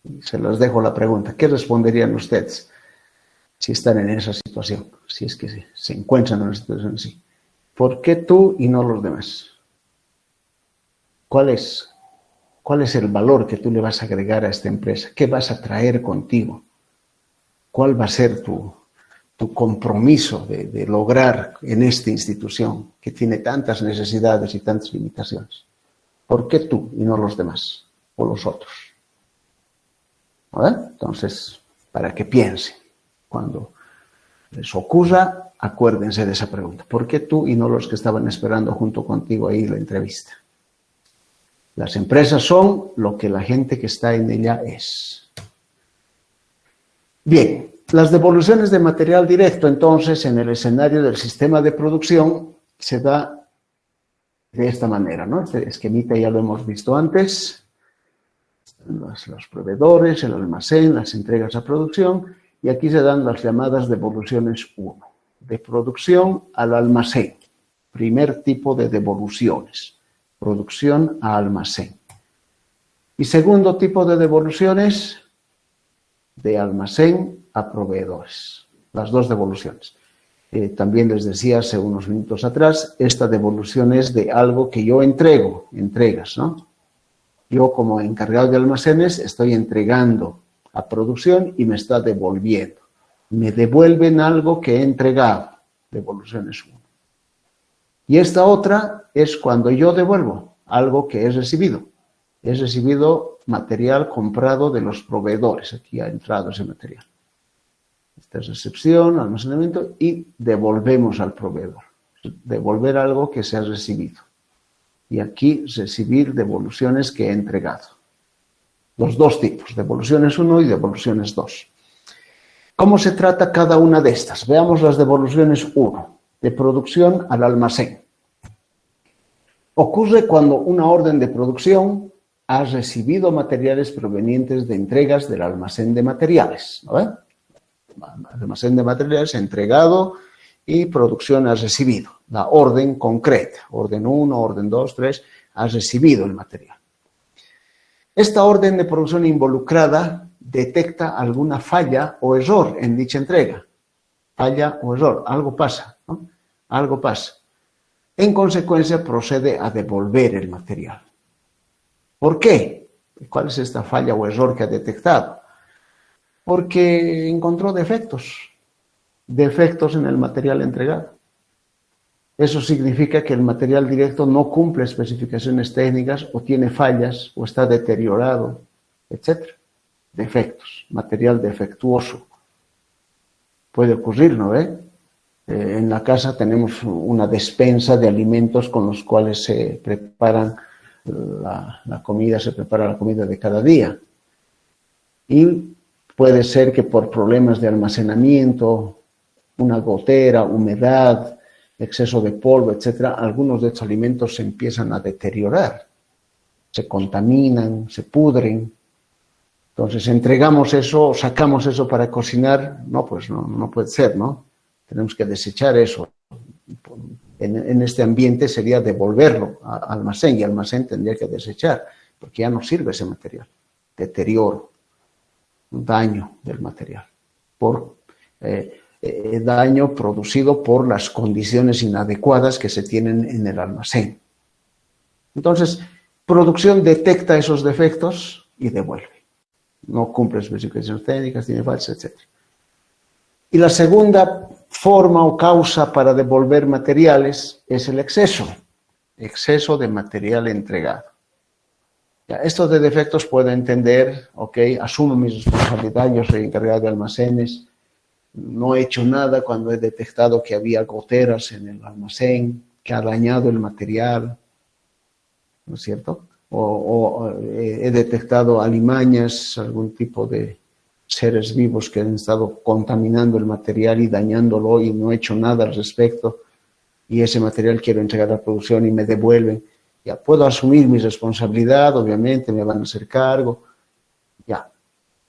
Y se las dejo la pregunta. ¿Qué responderían ustedes si están en esa situación? Si es que se encuentran en una situación así. ¿Por qué tú y no los demás? ¿Cuál es el valor que tú le vas a agregar a esta empresa? ¿Qué vas a traer contigo? ¿Cuál va a ser tu compromiso de lograr en esta institución que tiene tantas necesidades y tantas limitaciones? ¿Por qué tú y no los demás o los otros? ¿Vale? Entonces, para que piensen, cuando les ocurra, acuérdense de esa pregunta. ¿Por qué tú y no los que estaban esperando junto contigo ahí la entrevista? Las empresas son lo que la gente que está en ella es. Bien, las devoluciones de material directo, entonces, en el escenario del sistema de producción, se da de esta manera, ¿no? Este esquemita ya lo hemos visto antes. Los proveedores, el almacén, las entregas a producción, y aquí se dan las llamadas devoluciones 1. De producción al almacén. Primer tipo de devoluciones. Producción a almacén. Y segundo tipo de devoluciones, de almacén a proveedores. Las dos devoluciones. También les decía hace unos minutos atrás, esta devolución es de algo que yo entrego, entregas, ¿no? Yo como encargado de almacenes estoy entregando a producción y me está devolviendo. Me devuelven algo que he entregado, devoluciones 1. Y esta otra es cuando yo devuelvo algo que he recibido. He recibido material comprado de los proveedores. Aquí ha entrado ese material. Esta es recepción, almacenamiento y devolvemos al proveedor. Devolver algo que se ha recibido. Y aquí recibir devoluciones que he entregado. Los dos tipos, devoluciones 1 y devoluciones 2. ¿Cómo se trata cada una de estas? Veamos las devoluciones 1, de producción al almacén. Ocurre cuando una orden de producción ha recibido materiales provenientes de entregas del almacén de materiales, ¿no ven? Almacén de materiales entregado y producción ha recibido. La orden concreta, orden 1, orden 2, 3, ha recibido el material. Esta orden de producción involucrada detecta alguna falla o error en dicha entrega. Falla o error, algo pasa, ¿no? Algo pasa. En consecuencia, procede a devolver el material. ¿Por qué? ¿Cuál es esta falla o error que ha detectado? Porque encontró defectos en el material entregado. Eso significa que el material directo no cumple especificaciones técnicas o tiene fallas o está deteriorado, etc. Defectos, material defectuoso. Puede ocurrir, ¿no ve? En la casa tenemos una despensa de alimentos con los cuales se preparan la comida, se prepara la comida de cada día. Y puede ser que por problemas de almacenamiento, una gotera, humedad, exceso de polvo, etcétera, algunos de estos alimentos se empiezan a deteriorar, se contaminan, se pudren. Entonces entregamos eso, sacamos eso para cocinar, no, pues no puede ser, ¿no? Tenemos que desechar eso. En este ambiente sería devolverlo al almacén y el almacén tendría que desechar, porque ya no sirve ese material. Deterioro, daño del material, por daño producido por las condiciones inadecuadas que se tienen en el almacén. Entonces, producción detecta esos defectos y devuelve. No cumple especificaciones técnicas, tiene fallas, etc. Y la segunda forma o causa para devolver materiales es el exceso de material entregado. Ya, esto de defectos puedo entender, ok, asumo mi responsabilidad, yo soy encargado de almacenes, no he hecho nada cuando he detectado que había goteras en el almacén, que ha dañado el material, ¿no es cierto? O he detectado alimañas, algún tipo de seres vivos que han estado contaminando el material y dañándolo y no he hecho nada al respecto y ese material quiero entregar a la producción y me devuelven. Ya puedo asumir mi responsabilidad, obviamente me van a hacer cargo, ya,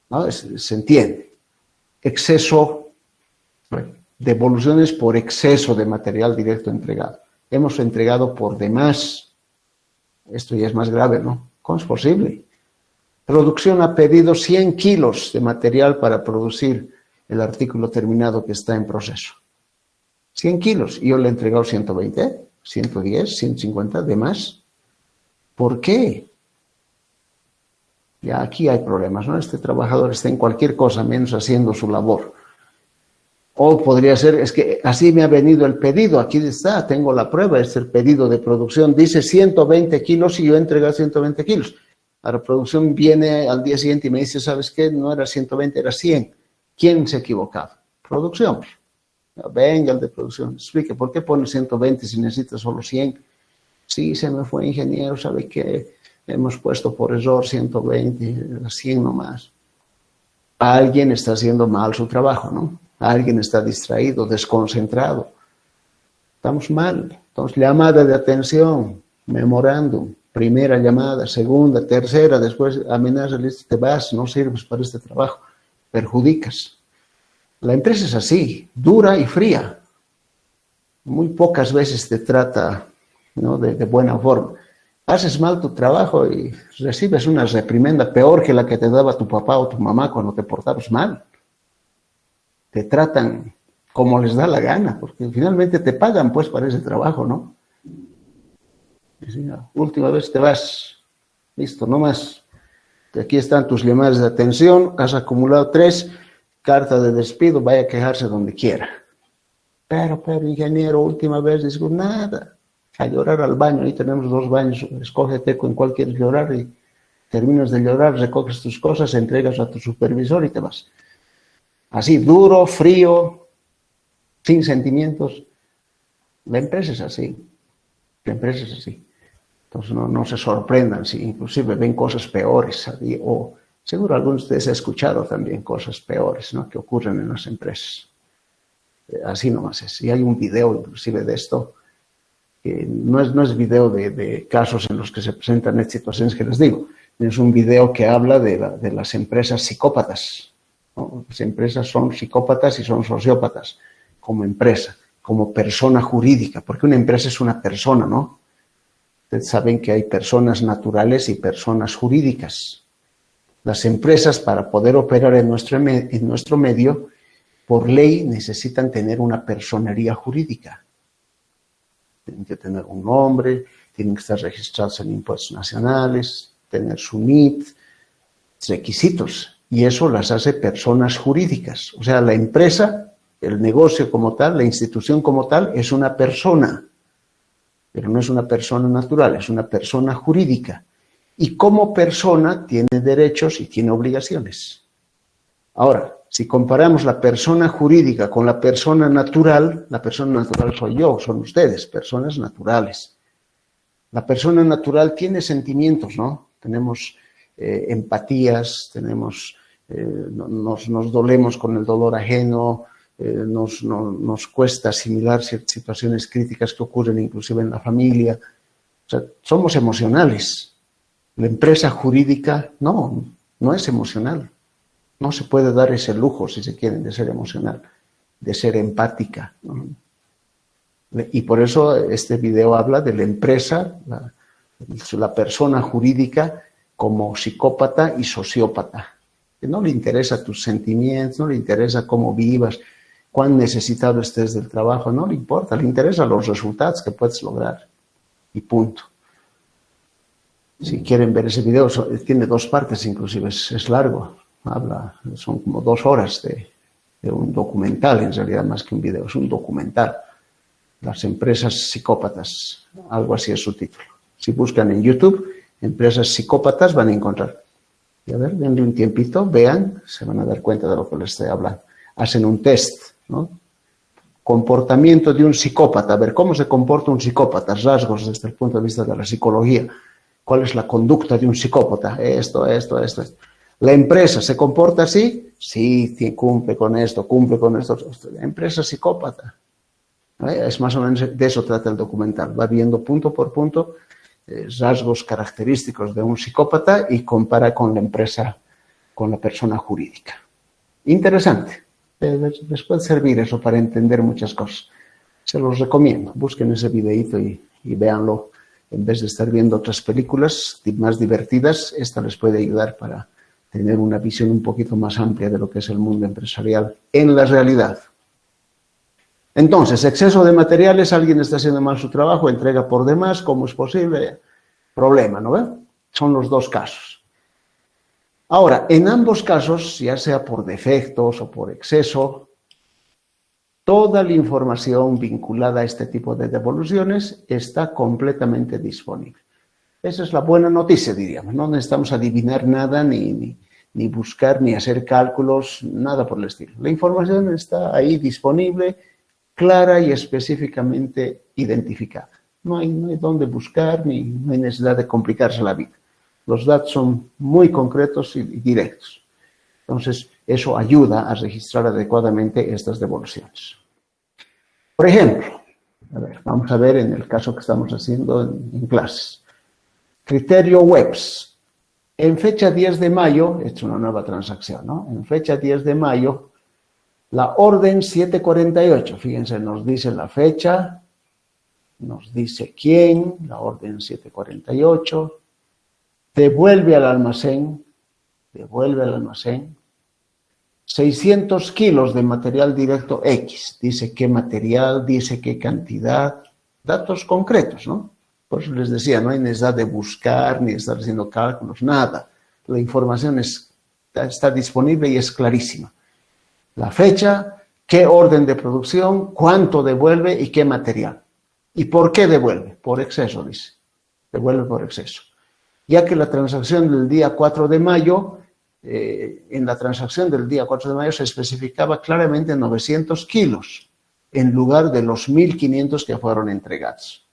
¿no? Se entiende. Exceso, devoluciones por exceso de material directo entregado. Hemos entregado por demás. Esto ya es más grave, ¿no? ¿Cómo es posible? Producción ha pedido 100 kilos de material para producir el artículo terminado que está en proceso. 100 kilos. Y yo le he entregado 120, 110, 150, de más. ¿Por qué? Ya aquí hay problemas, ¿no? Este trabajador está en cualquier cosa menos haciendo su labor. O podría ser, es que así me ha venido el pedido, aquí está, tengo la prueba, es el pedido de producción, dice 120 kilos y yo entrego 120 kilos. La producción viene al día siguiente y me dice, ¿sabes qué? No era 120, era 100. ¿Quién se ha equivocado? Producción. Venga el de producción, explique, ¿por qué pone 120 si necesita solo 100? Sí, se me fue, ingeniero, ¿sabe qué? Hemos puesto por error 120, 100 nomás. Alguien está haciendo mal su trabajo, ¿no? Alguien está distraído, desconcentrado. Estamos mal. Entonces, llamada de atención, memorándum, primera llamada, segunda, tercera, después amenaza, listo, te vas, no sirves para este trabajo, perjudicas. La empresa es así, dura y fría. Muy pocas veces te trata, ¿no?, de buena forma. Haces mal tu trabajo y recibes una reprimenda peor que la que te daba tu papá o tu mamá cuando te portabas mal. Te tratan como les da la gana, porque finalmente te pagan pues para ese trabajo, ¿no? Y la última vez te vas, listo, no más. Aquí están tus llamadas de atención, has acumulado 3, carta de despido, vaya a quejarse donde quiera. Pero, ingeniero, última vez, digo, nada, a llorar al baño, ahí tenemos 2 baños, escógete con cuál quieres llorar y terminas de llorar, recoges tus cosas, entregas a tu supervisor y te vas. Así, duro, frío, sin sentimientos. La empresa es así. La empresa es así. Entonces no se sorprendan si inclusive ven cosas peores. O seguro algunos de ustedes han escuchado también cosas peores, ¿no?, que ocurren en las empresas. Así nomás es. Y hay un video inclusive de esto, que no es video de casos en los que se presentan estas situaciones que les digo. Es un video que habla de las empresas psicópatas, ¿no? Las empresas son psicópatas y son sociópatas como empresa, como persona jurídica, porque una empresa es una persona, ¿no? Ustedes saben que hay personas naturales y personas jurídicas. Las empresas, para poder operar en nuestro medio, por ley necesitan tener una personería jurídica. Tienen que tener un nombre, tienen que estar registrados en impuestos nacionales, tener su NIT, requisitos, y eso las hace personas jurídicas. O sea, la empresa, el negocio como tal, la institución como tal, es una persona, pero no es una persona natural, es una persona jurídica. Y como persona tiene derechos y tiene obligaciones. Ahora, si comparamos la persona jurídica con la persona natural soy yo, son ustedes, personas naturales. La persona natural tiene sentimientos, ¿no? Tenemos empatías, nos dolemos con el dolor ajeno, nos cuesta asimilar ciertas situaciones críticas que ocurren inclusive en la familia. O sea, somos emocionales. La empresa jurídica no es emocional. No se puede dar ese lujo, si se quieren, de ser emocional, de ser empática, ¿no? Y por eso este video habla de la empresa, la persona jurídica como psicópata y sociópata. Que no le interesa tus sentimientos, no le interesa cómo vivas, cuán necesitado estés del trabajo, no le importa, le interesan los resultados que puedes lograr. Y punto. Si quieren ver ese video, tiene 2 partes inclusive, es largo. Son como 2 horas de un documental, en realidad más que un video, es un documental. Las empresas psicópatas, algo así es su título. Si buscan en YouTube, empresas psicópatas, van a encontrar. Y a ver, denle un tiempito, vean, se van a dar cuenta de lo que les estoy hablando. Hacen un test, ¿no? Comportamiento de un psicópata, a ver, ¿cómo se comporta un psicópata? Rasgos desde el punto de vista de la psicología. ¿Cuál es la conducta de un psicópata? Esto. ¿La empresa se comporta así? Sí, cumple con esto. La empresa psicópata. Es más o menos de eso trata el documental. Va viendo punto por punto rasgos característicos de un psicópata y compara con la empresa, con la persona jurídica. Interesante. Les puede servir eso para entender muchas cosas. Se los recomiendo. Busquen ese videíto y véanlo. En vez de estar viendo otras películas más divertidas, esta les puede ayudar para tener una visión un poquito más amplia de lo que es el mundo empresarial en la realidad. Entonces, exceso de materiales, alguien está haciendo mal su trabajo, entrega por demás, ¿cómo es posible? Problema, ¿no ve? Son los 2 casos. Ahora, en ambos casos, ya sea por defectos o por exceso, toda la información vinculada a este tipo de devoluciones está completamente disponible. Esa es la buena noticia, diríamos. No necesitamos adivinar nada, ni buscar, ni hacer cálculos, nada por el estilo. La información está ahí disponible, clara y específicamente identificada. No hay dónde buscar ni no hay necesidad de complicarse la vida. Los datos son muy concretos y directos. Entonces, eso ayuda a registrar adecuadamente estas devoluciones. Por ejemplo, vamos a ver en el caso que estamos haciendo en clases. Criterio WEBS. En fecha 10 de mayo, esta es una nueva transacción, ¿no? En fecha 10 de mayo, la orden 748, fíjense, nos dice la fecha, nos dice quién, la orden 748, devuelve al almacén 600 kilos de material directo X. Dice qué material, dice qué cantidad, datos concretos, ¿no? Por eso les decía, no hay necesidad de buscar ni de estar haciendo cálculos, nada. La información está disponible y es clarísima. La fecha, qué orden de producción, cuánto devuelve y qué material. ¿Y por qué devuelve? Por exceso, dice. Devuelve por exceso. Ya que la transacción del día 4 de mayo, en la transacción del día 4 de mayo se especificaba claramente 900 kilos en lugar de los 1.500 que fueron entregados.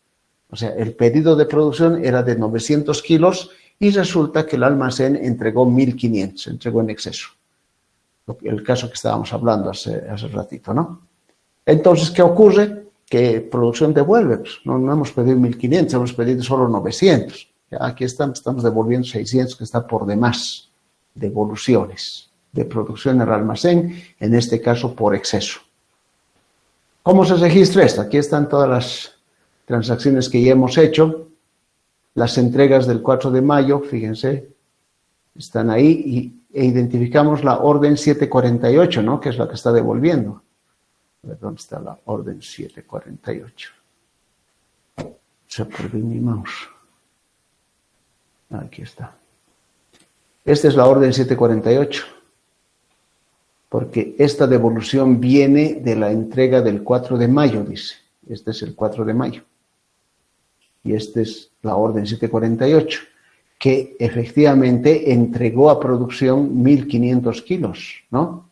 O sea, el pedido de producción era de 900 kilos y resulta que el almacén entregó 1.500, entregó en exceso. El caso que estábamos hablando hace ratito, ¿no? Entonces, ¿qué ocurre? Que producción devuelve. Pues no hemos pedido 1.500, hemos pedido solo 900. Ya aquí estamos devolviendo 600, que está por demás. Devoluciones de producción al almacén, en este caso por exceso. ¿Cómo se registra esto? Aquí están todas las transacciones que ya hemos hecho, las entregas del 4 de mayo, fíjense, están ahí e identificamos la orden 748, ¿no? Que es la que está devolviendo. A ver, ¿dónde está la orden 748? Se perdió mi mouse. Aquí está. Esta es la orden 748, porque esta devolución viene de la entrega del 4 de mayo, dice. Este es el 4 de mayo. Y esta es la orden 748, que efectivamente entregó a producción 1.500 kilos, ¿no?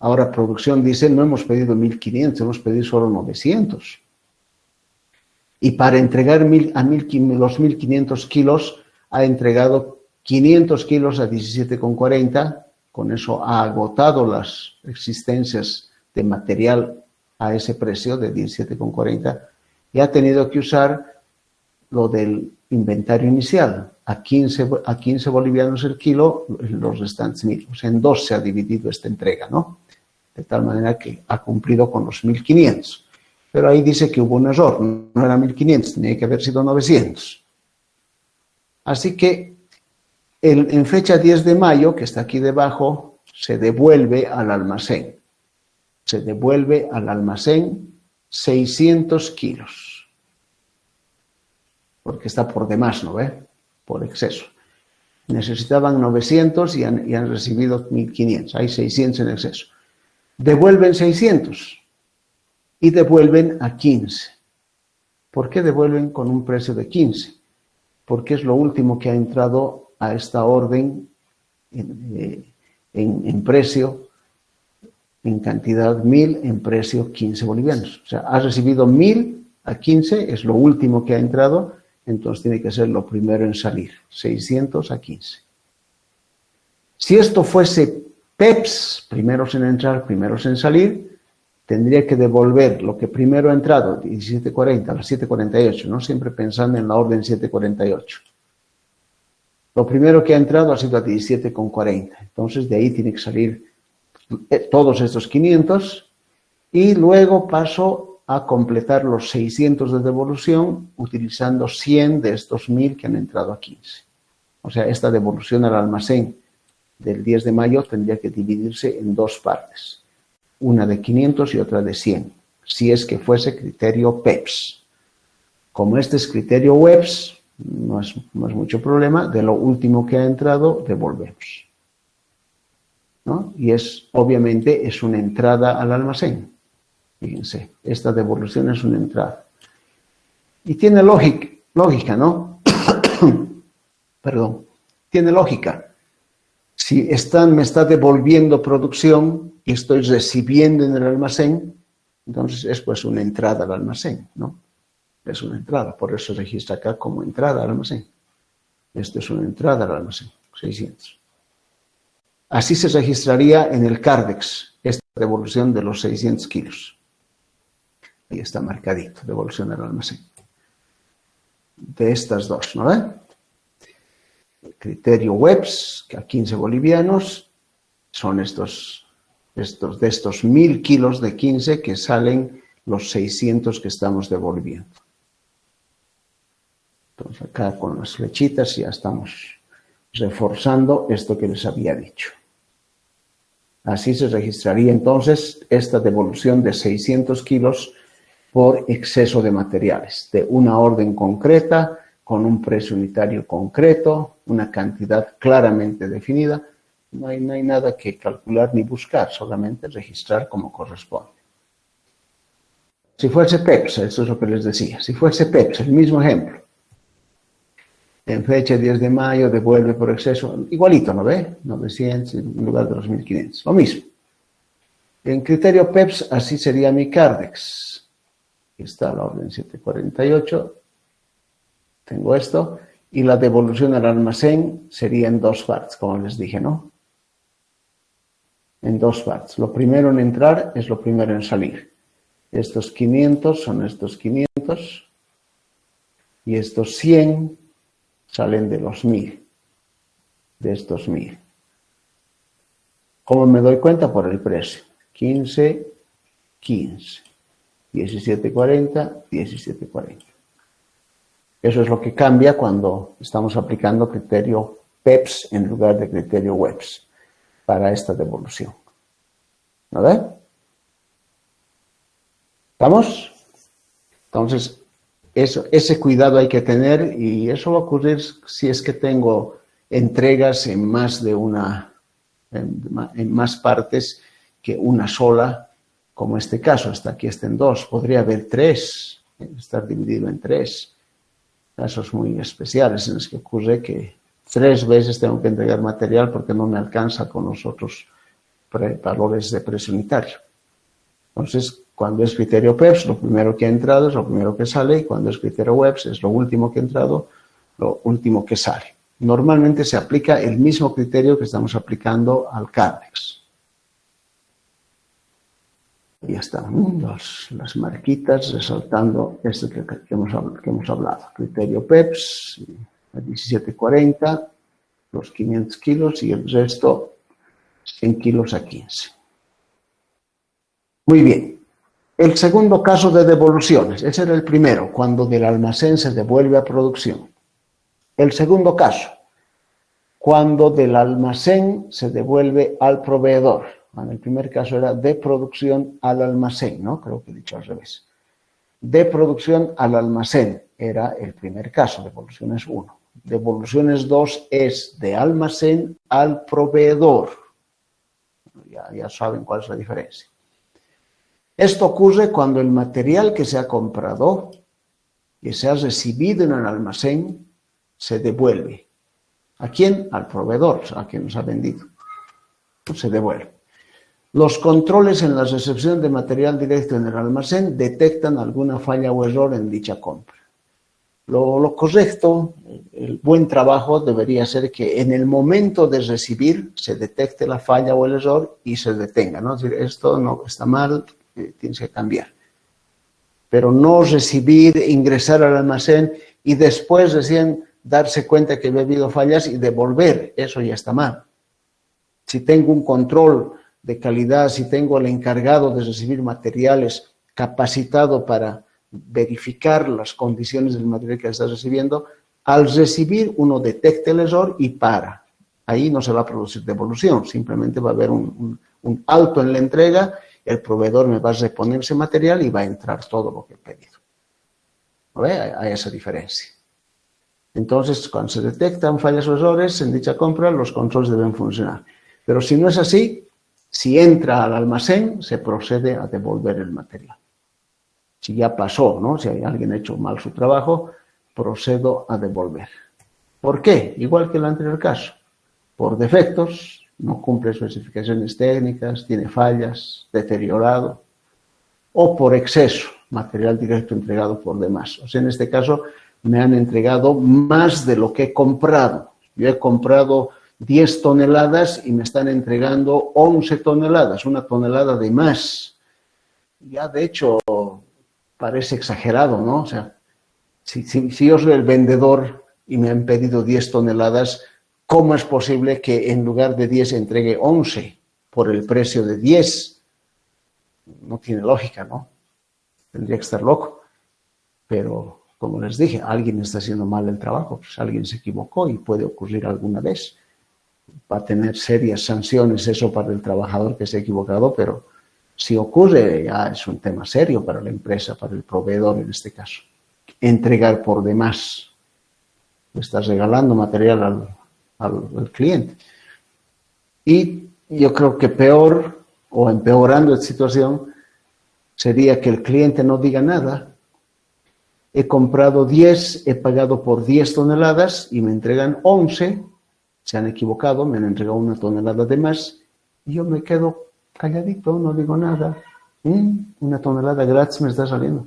Ahora producción dice, no hemos pedido 1.500, hemos pedido solo 900. Y para entregar los 1.500 kilos, ha entregado 500 kilos a 17,40. Con eso ha agotado las existencias de material a ese precio de 17,40 y ha tenido que usar lo del inventario inicial, a 15 bolivianos el kilo, los restantes 1.000. O sea, en 2 se ha dividido esta entrega, ¿no? De tal manera que ha cumplido con los 1.500. Pero ahí dice que hubo un error, no era 1.500, tenía que haber sido 900. Así que en fecha 10 de mayo, que está aquí debajo, se devuelve al almacén. Se devuelve al almacén 600 kilos. Porque está por demás, ¿no ve? Por exceso. Necesitaban 900 y han recibido 1.500. Hay 600 en exceso. Devuelven 600 y devuelven a 15. ¿Por qué devuelven con un precio de 15? Porque es lo último que ha entrado a esta orden en precio, en cantidad 1.000, en precio 15 bolivianos. O sea, ha recibido 1.000 a 15, es lo último que ha entrado, entonces tiene que ser lo primero en salir, 600 a 15. Si esto fuese PEPS, primeros en entrar, primeros en salir, tendría que devolver lo que primero ha entrado, 17.40, a las 7.48, ¿no? Siempre pensando en la orden 7.48. Lo primero que ha entrado ha sido a 17.40, entonces de ahí tiene que salir todos estos 500 y luego paso a completar los 600 de devolución utilizando 100 de estos 1.000 que han entrado a 15. O sea, esta devolución al almacén del 10 de mayo tendría que dividirse en 2 partes, una de 500 y otra de 100, si es que fuese criterio PEPS. Como este es criterio WEBS, no es mucho problema, de lo último que ha entrado devolvemos, ¿no? Y obviamente es una entrada al almacén. Fíjense, esta devolución es una entrada. Y tiene lógica, ¿no? Perdón, tiene lógica. Si me está devolviendo producción y estoy recibiendo en el almacén, Entonces es pues una entrada al almacén, ¿no? Es una entrada, por eso se registra acá como entrada al almacén. Esto es una entrada al almacén, 600. Así se registraría en el CARDEX, esta devolución de los 600 kilos. Ahí está marcadito, devolución al almacén. De estas dos, ¿no ven? El criterio WEPS, que a 15 bolivianos, son de estos 1000 kilos de 15 que salen los 600 que estamos devolviendo. Entonces acá con las flechitas ya estamos reforzando esto que les había dicho. Así se registraría entonces esta devolución de 600 kilos por exceso de materiales, de una orden concreta, con un precio unitario concreto, una cantidad claramente definida. No hay nada que calcular ni buscar, solamente registrar como corresponde. Si fuese PEPS, eso es lo que les decía, si fuese PEPS, el mismo ejemplo, en fecha 10 de mayo devuelve por exceso, igualito, ¿no ve? 900 en lugar de los 1500, lo mismo. En criterio PEPS, así sería mi CARDEX. Aquí está la orden 748, tengo esto, y la devolución al almacén sería en dos partes, como les dije, ¿no? En dos partes. Lo primero en entrar es lo primero en salir. Estos 500 son estos 500 y estos 100 salen de los 1000, de estos 1000. ¿Cómo me doy cuenta? Por el precio. 15, 15. 17.40, 17.40. Eso es lo que cambia cuando estamos aplicando criterio PEPS en lugar de criterio WEPS para esta devolución. ¿No ve? ¿Estamos? Entonces, ese cuidado hay que tener y eso va a ocurrir si es que tengo entregas en más de en más partes que una sola, como este caso, hasta aquí está en 2, podría haber 3, estar dividido en 3. Casos muy especiales en los que ocurre que 3 veces tengo que entregar material porque no me alcanza con los otros valores de precio unitario. Entonces, cuando es criterio PEPS, lo primero que ha entrado es lo primero que sale, y cuando es criterio WEPS es lo último que ha entrado, lo último que sale. Normalmente se aplica el mismo criterio que estamos aplicando al CARDEX. Ya están las marquitas resaltando esto que hemos hablado. Criterio PEPS, a 17.40, los 500 kilos y el resto en kilos a 15. Muy bien. El segundo caso de devoluciones, ese era el primero, cuando del almacén se devuelve a producción. El segundo caso, cuando del almacén se devuelve al proveedor. Bueno, el primer caso era de producción al almacén, ¿no? Creo que he dicho al revés. De producción al almacén era el primer caso, devoluciones 1. Devoluciones 2 es de almacén al proveedor. Ya saben cuál es la diferencia. Esto ocurre cuando el material que se ha comprado, que se ha recibido en el almacén, se devuelve. ¿A quién? Al proveedor, a quien nos ha vendido. Se devuelve. Los controles en la recepción de material directo en el almacén detectan alguna falla o error en dicha compra. Lo correcto, el buen trabajo debería ser que en el momento de recibir se detecte la falla o el error y se detenga, ¿no? Es decir, esto no está mal, tienes que cambiar. Pero no recibir, ingresar al almacén y después recién darse cuenta que ha habido fallas y devolver, eso ya está mal. Si tengo un control de calidad, si tengo al encargado de recibir materiales capacitado para verificar las condiciones del material que está recibiendo, al recibir uno detecta el error y para. Ahí no se va a producir devolución, simplemente va a haber un alto en la entrega, el proveedor me va a reponer ese material y va a entrar todo lo que he pedido. ¿No ve? Hay esa diferencia. Entonces, cuando se detectan fallas o errores en dicha compra, los controles deben funcionar. Pero si no es así, si entra al almacén, se procede a devolver el material. Si ya pasó, ¿no? Si alguien ha hecho mal su trabajo, procedo a devolver. ¿Por qué? Igual que el anterior caso. Por defectos, no cumple especificaciones técnicas, tiene fallas, deteriorado. o por exceso, material directo entregado por demás. O sea, en este caso me han entregado más de lo que he comprado. Yo he comprado 10 toneladas y me están entregando 11 toneladas, 1 tonelada de más. Ya de hecho parece exagerado, ¿no? O sea, si yo soy el vendedor y me han pedido 10 toneladas, ¿cómo es posible que en lugar de 10 entregue 11 por el precio de 10? No tiene lógica, ¿no? Tendría que estar loco. Pero, como les dije, alguien está haciendo mal el trabajo, pues alguien se equivocó y puede ocurrir alguna vez. Va a tener serias sanciones eso para el trabajador que se ha equivocado, pero si ocurre ya es un tema serio para la empresa, para el proveedor en este caso. Entregar por demás. Le estás regalando material al cliente. Y yo creo que peor o empeorando la situación sería que el cliente no diga nada. He comprado 10, he pagado por 10 toneladas y me entregan 11, se han equivocado, me han entregado 1 tonelada de más y yo me quedo calladito, no digo nada. 1 tonelada gratis me está saliendo.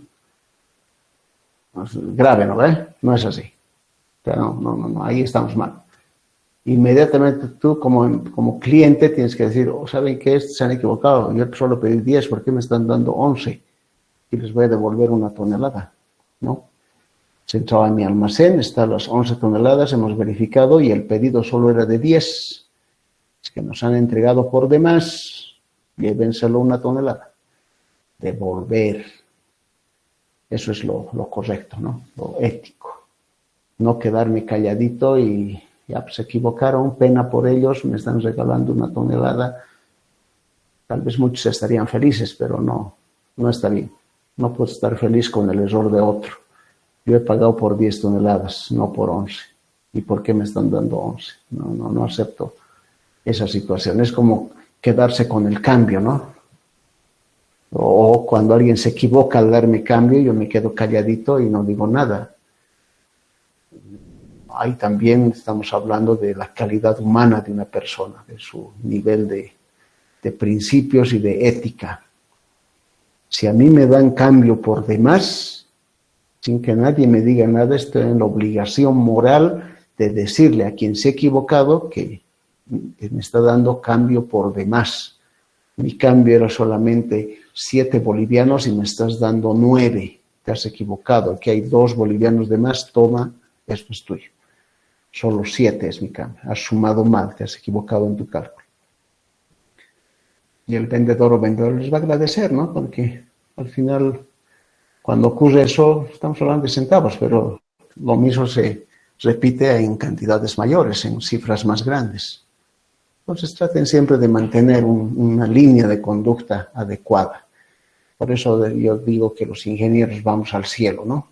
Pues, grave, ¿no ve? No es así. O sea, no, ahí estamos mal. Inmediatamente tú como cliente tienes que decir, ¿saben qué? Se han equivocado, yo solo pedí 10, ¿por qué me están dando 11? Y les voy a devolver 1 tonelada, ¿no? Se entraba en mi almacén, están las 11 toneladas, hemos verificado y el pedido solo era de 10. Es que nos han entregado por demás, llévenselo 1 tonelada. Devolver. Eso es lo correcto, ¿no? Lo ético. No quedarme calladito y ya pues se equivocaron, pena por ellos, me están regalando 1 tonelada. Tal vez muchos estarían felices, pero no está bien. No puedo estar feliz con el error de otro. Yo he pagado por 10 toneladas, no por 11. ¿Y por qué me están dando 11? No acepto esa situación. Es como quedarse con el cambio, ¿no? O cuando alguien se equivoca al darme cambio, yo me quedo calladito y no digo nada. Ahí también estamos hablando de la calidad humana de una persona, de su nivel de principios y de ética. Si a mí me dan cambio por demás, sin que nadie me diga nada, estoy en la obligación moral de decirle a quien se ha equivocado que me está dando cambio por demás. Mi cambio era solamente 7 bolivianos y me estás dando 9. Te has equivocado. Aquí hay 2 bolivianos de más, toma, esto es tuyo. Solo 7 es mi cambio. Has sumado mal, te has equivocado en tu cálculo. Y el vendedor o vendedor les va a agradecer, ¿no? Porque al final, cuando ocurre eso, estamos hablando de centavos, pero lo mismo se repite en cantidades mayores, en cifras más grandes. Entonces traten siempre de mantener una línea de conducta adecuada. Por eso yo digo que los ingenieros vamos al cielo, ¿no?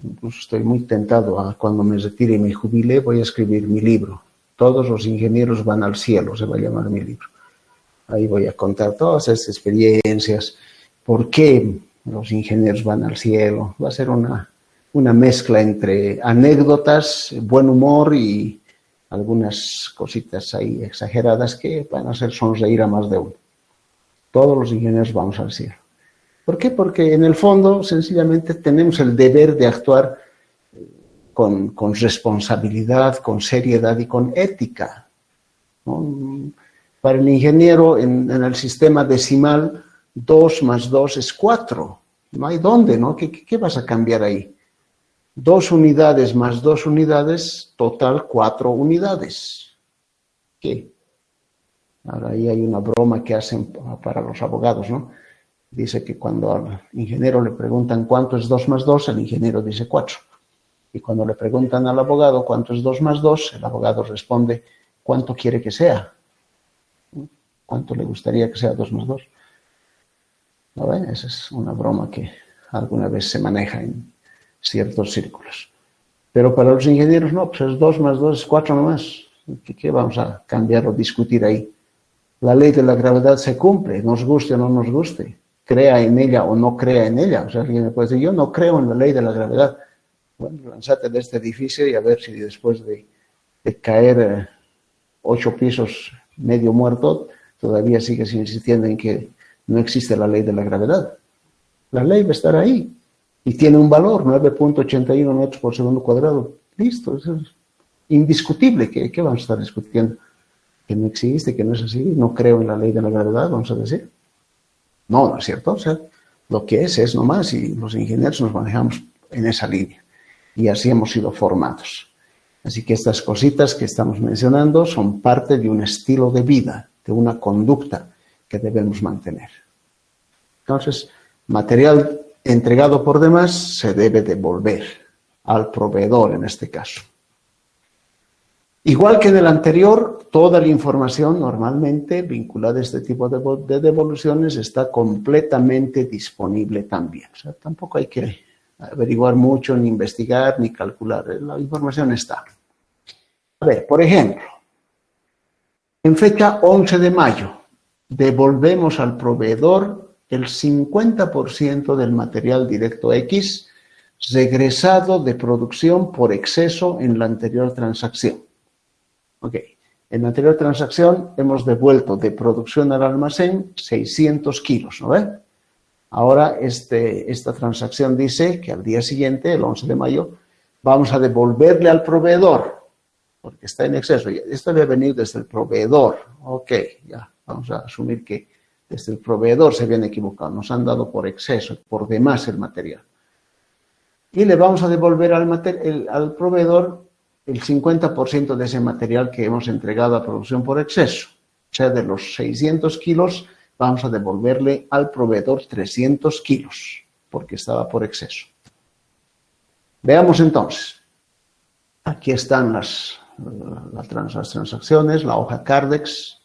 Incluso estoy muy tentado a cuando me retire y me jubile, voy a escribir mi libro. Todos los ingenieros van al cielo, se va a llamar mi libro. Ahí voy a contar todas esas experiencias, por qué los ingenieros van al cielo. Va a ser una mezcla entre anécdotas, buen humor y algunas cositas ahí exageradas que van a hacer sonreír a más de uno. Todos los ingenieros vamos al cielo. ¿Por qué? Porque en el fondo, sencillamente, tenemos el deber de actuar con responsabilidad, con seriedad y con ética, ¿no? Para el ingeniero, en el sistema decimal, 2 más 2 es 4. No hay dónde, ¿no? ¿Qué vas a cambiar ahí? 2 unidades más 2 unidades, total 4 unidades. ¿Qué? Ahora ahí hay una broma que hacen para los abogados, ¿no? Dice que cuando al ingeniero le preguntan cuánto es 2 más 2, el ingeniero dice 4. Y cuando le preguntan al abogado cuánto es 2 más 2, el abogado responde cuánto quiere que sea. ¿Cuánto le gustaría que sea 2 más 2? ¿No ven? Esa es una broma que alguna vez se maneja en ciertos círculos. Pero para los ingenieros no, pues es 2 más 2 es 4 nomás. ¿Qué vamos a cambiar o discutir ahí? La ley de la gravedad se cumple, nos guste o no nos guste, crea en ella o no crea en ella. O sea, alguien me puede decir, yo no creo en la ley de la gravedad. Bueno, lánzate de este edificio y a ver si después de caer 8 pisos medio muerto, todavía sigues insistiendo en que no existe la ley de la gravedad. La ley va a estar ahí y tiene un valor, 9.81 metros por segundo cuadrado. Listo, eso es indiscutible. ¿Qué vamos a estar discutiendo? Que no existe, que no es así, no creo en la ley de la gravedad, vamos a decir. No, no es cierto. O sea, lo que es nomás, y los ingenieros nos manejamos en esa línea. Y así hemos sido formados. Así que estas cositas que estamos mencionando son parte de un estilo de vida, de una conducta que debemos mantener. Entonces, material entregado por demás se debe devolver al proveedor en este caso. Igual que en el anterior, toda la información normalmente vinculada a este tipo de devoluciones está completamente disponible también. O sea, tampoco hay que averiguar mucho, ni investigar, ni calcular. La información está. A ver, por ejemplo, en fecha 11 de mayo, devolvemos al proveedor el 50% del material directo X regresado de producción por exceso en la anterior transacción. Ok, en la anterior transacción hemos devuelto de producción al almacén 600 kilos, ¿no ve? Ahora esta transacción dice que al día siguiente, el 11 de mayo, vamos a devolverle al proveedor, porque está en exceso. Esto debe venir desde el proveedor. Ok, ya, vamos a asumir que desde el proveedor se habían equivocado, nos han dado por exceso, por demás el material. Y le vamos a devolver al proveedor el 50% de ese material que hemos entregado a producción por exceso. O sea, de los 600 kilos, vamos a devolverle al proveedor 300 kilos, porque estaba por exceso. Veamos entonces. Aquí están las transacciones, la hoja Cardex,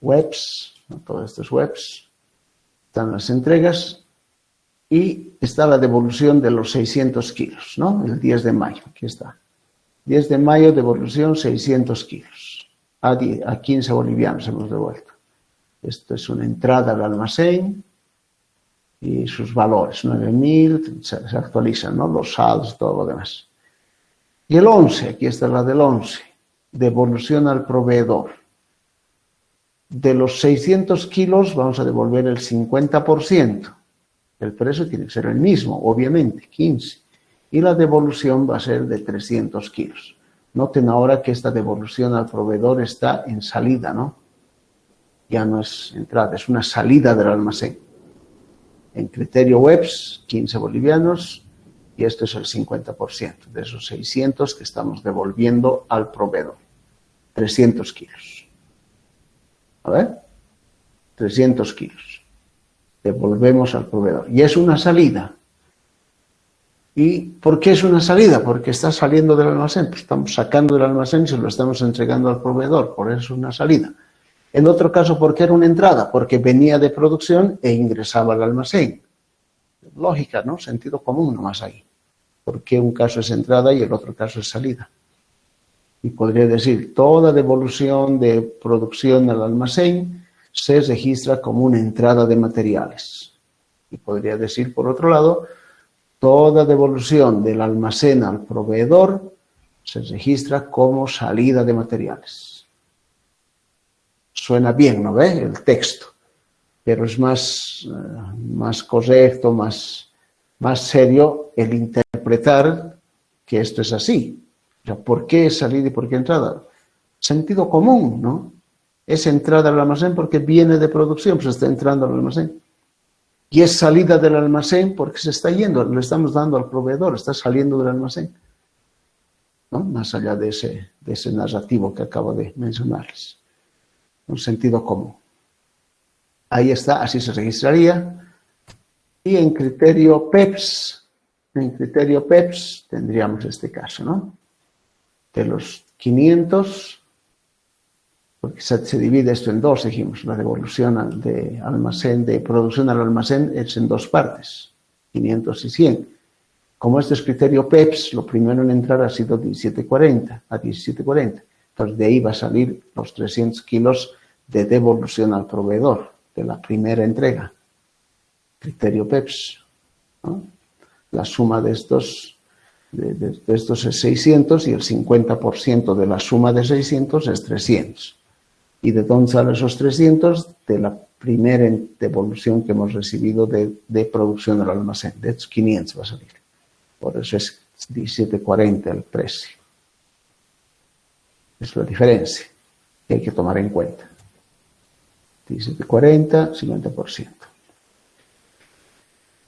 webs, ¿no? Todos estos webs. Están las entregas y está la devolución de los 600 kilos, ¿no? El 10 de mayo, aquí está. 10 de mayo, devolución 600 kilos. A 15 bolivianos hemos devuelto. Esto es una entrada al almacén y sus valores, 9.000, se actualizan, ¿no? Los saldos, todo lo demás. Y el 11, aquí está la del 11, devolución al proveedor. De los 600 kilos vamos a devolver el 50%. El precio tiene que ser el mismo, obviamente, 15. Y la devolución va a ser de 300 kilos. Noten ahora que esta devolución al proveedor está en salida, ¿no? Ya no es entrada, es una salida del almacén. En criterio webs, 15 bolivianos, y esto es el 50% de esos 600 que estamos devolviendo al proveedor. 300 kilos. A ver, 300 kilos. Devolvemos al proveedor. Y es una salida. ¿Y por qué es una salida? Porque está saliendo del almacén. Pues estamos sacando del almacén y se lo estamos entregando al proveedor. Por eso es una salida. En otro caso, ¿por qué era una entrada? Porque venía de producción e ingresaba al almacén. Lógica, ¿no? Sentido común nomás ahí. ¿Por qué un caso es entrada y el otro caso es salida? Y podría decir, toda devolución de producción al almacén se registra como una entrada de materiales. Y podría decir, por otro lado, toda devolución del almacén al proveedor se registra como salida de materiales. Suena bien, ¿no ve? El texto. Pero es más correcto, más serio el interpretar que esto es así. O sea, ¿por qué salida y por qué entrada? Sentido común, ¿no? Es entrada al almacén porque viene de producción, pues está entrando al almacén. Y es salida del almacén porque se está yendo, le estamos dando al proveedor, está saliendo del almacén. ¿No? Más allá de ese narrativo que acabo de mencionarles. Un sentido común. Ahí está, así se registraría. Y en criterio PEPS tendríamos este caso, ¿no? De los 500, porque se divide esto en dos, dijimos, la devolución de producción al almacén es en dos partes, 500 y 100. Como este es criterio PEPS, lo primero en entrar ha sido 17.40. Entonces de ahí va a salir los 300 kilos de devolución al proveedor de la primera entrega. Criterio PEPS, ¿no? La suma de estos es 600 y el 50% de la suma de 600 es 300. ¿Y de dónde salen esos 300? De la primera devolución que hemos recibido de producción del almacén. De estos 500 va a salir. Por eso es 17.40 el precio. Es la diferencia que hay que tomar en cuenta. 17.40, 50%.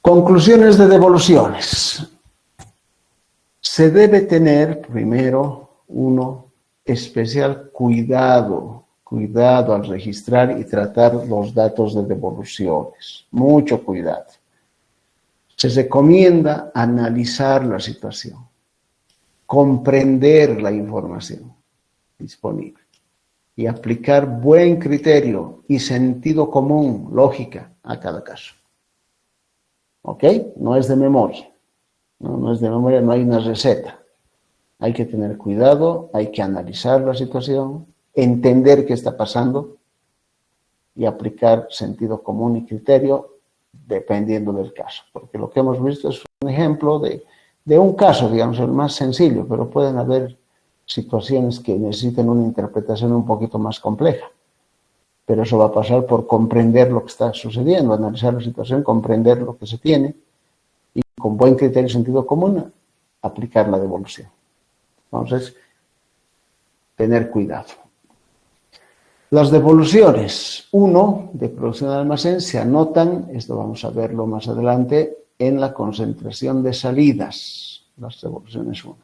Conclusiones de devoluciones. Se debe tener, primero, especial cuidado al registrar y tratar los datos de devoluciones. Mucho cuidado. Se recomienda analizar la situación, comprender la información disponible y aplicar buen criterio y sentido común, lógica a cada caso. ¿Ok? No es de memoria. No es de memoria, no hay una receta. Hay que tener cuidado, hay que analizar la situación, entender qué está pasando y aplicar sentido común y criterio dependiendo del caso. Porque lo que hemos visto es un ejemplo de un caso, digamos, el más sencillo, pero pueden haber situaciones que necesiten una interpretación un poquito más compleja. Pero eso va a pasar por comprender lo que está sucediendo, analizar la situación, comprender lo que se tiene y con buen criterio y sentido común aplicar la devolución. Entonces, tener cuidado. Las devoluciones, de producción de almacén, se anotan, esto vamos a verlo más adelante, en la concentración de salidas, las devoluciones 1,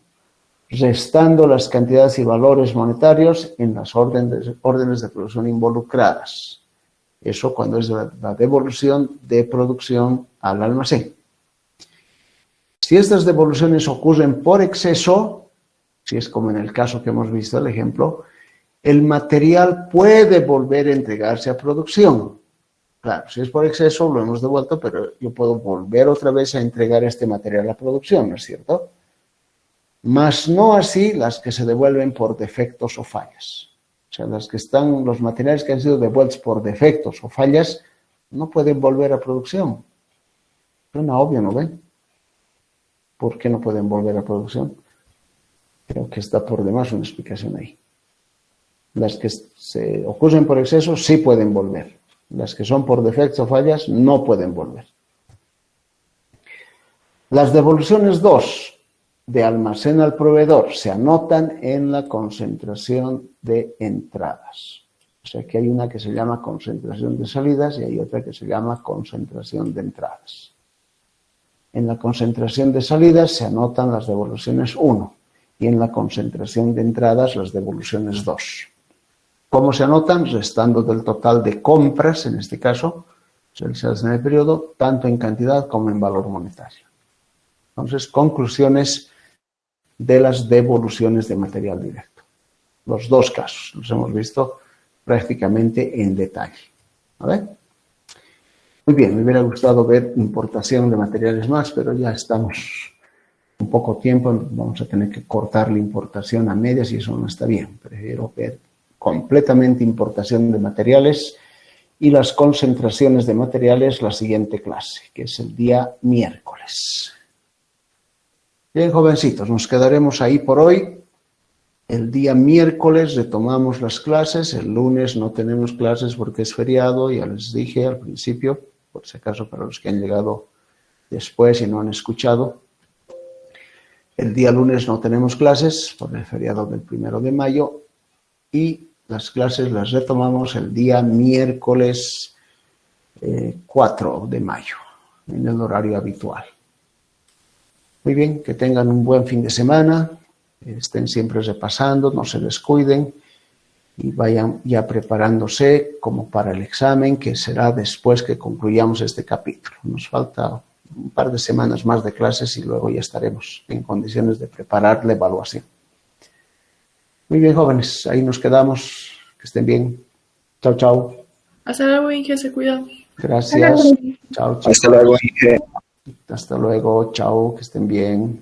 restando las cantidades y valores monetarios en las órdenes de producción involucradas. Eso cuando es la devolución de producción al almacén. Si estas devoluciones ocurren por exceso, si es como en el caso que hemos visto, el ejemplo, el material puede volver a entregarse a producción. Claro, si es por exceso, lo hemos devuelto, pero yo puedo volver otra vez a entregar este material a producción, ¿no es cierto? Mas no así las que se devuelven por defectos o fallas. O sea, los materiales que han sido devueltos por defectos o fallas no pueden volver a producción. Suena obvio, ¿no ven? ¿Por qué no pueden volver a producción? Creo que está por demás una explicación ahí. Las que se ocurren por exceso sí pueden volver. Las que son por defectos o fallas no pueden volver. Las devoluciones 2 de almacén al proveedor se anotan en la concentración de entradas. O sea que hay una que se llama concentración de salidas y hay otra que se llama concentración de entradas. En la concentración de salidas se anotan las devoluciones 1 y en la concentración de entradas las devoluciones 2. ¿Cómo se anotan? Restando del total de compras, en este caso, realizadas en el periodo, tanto en cantidad como en valor monetario. Entonces, conclusiones de las devoluciones de material directo. Los dos casos los hemos visto prácticamente en detalle. ¿Vale? Muy bien, me hubiera gustado ver importación de materiales más, pero ya estamos un poco tiempo, vamos a tener que cortar la importación a medias y eso no está bien. Prefiero ver completamente importación de materiales y las concentraciones de materiales la siguiente clase, que es el día miércoles. Bien, jovencitos, nos quedaremos ahí por hoy. El día miércoles retomamos las clases. El lunes no tenemos clases porque es feriado, ya les dije al principio, por si acaso para los que han llegado después y no han escuchado. El día lunes no tenemos clases por el feriado del 1 de mayo y las clases las retomamos el día miércoles 4 de mayo en el horario habitual. Muy bien, que tengan un buen fin de semana, estén siempre repasando, no se descuiden y vayan ya preparándose como para el examen que será después que concluyamos este capítulo. Nos falta un par de semanas más de clases y luego ya estaremos en condiciones de preparar la evaluación. Muy bien, jóvenes, ahí nos quedamos. Que estén bien. Chao, chao. Hasta luego, Inge, se cuida. Gracias. Chao, chicos. Hasta luego, Inge. Hasta luego. Chao, que estén bien.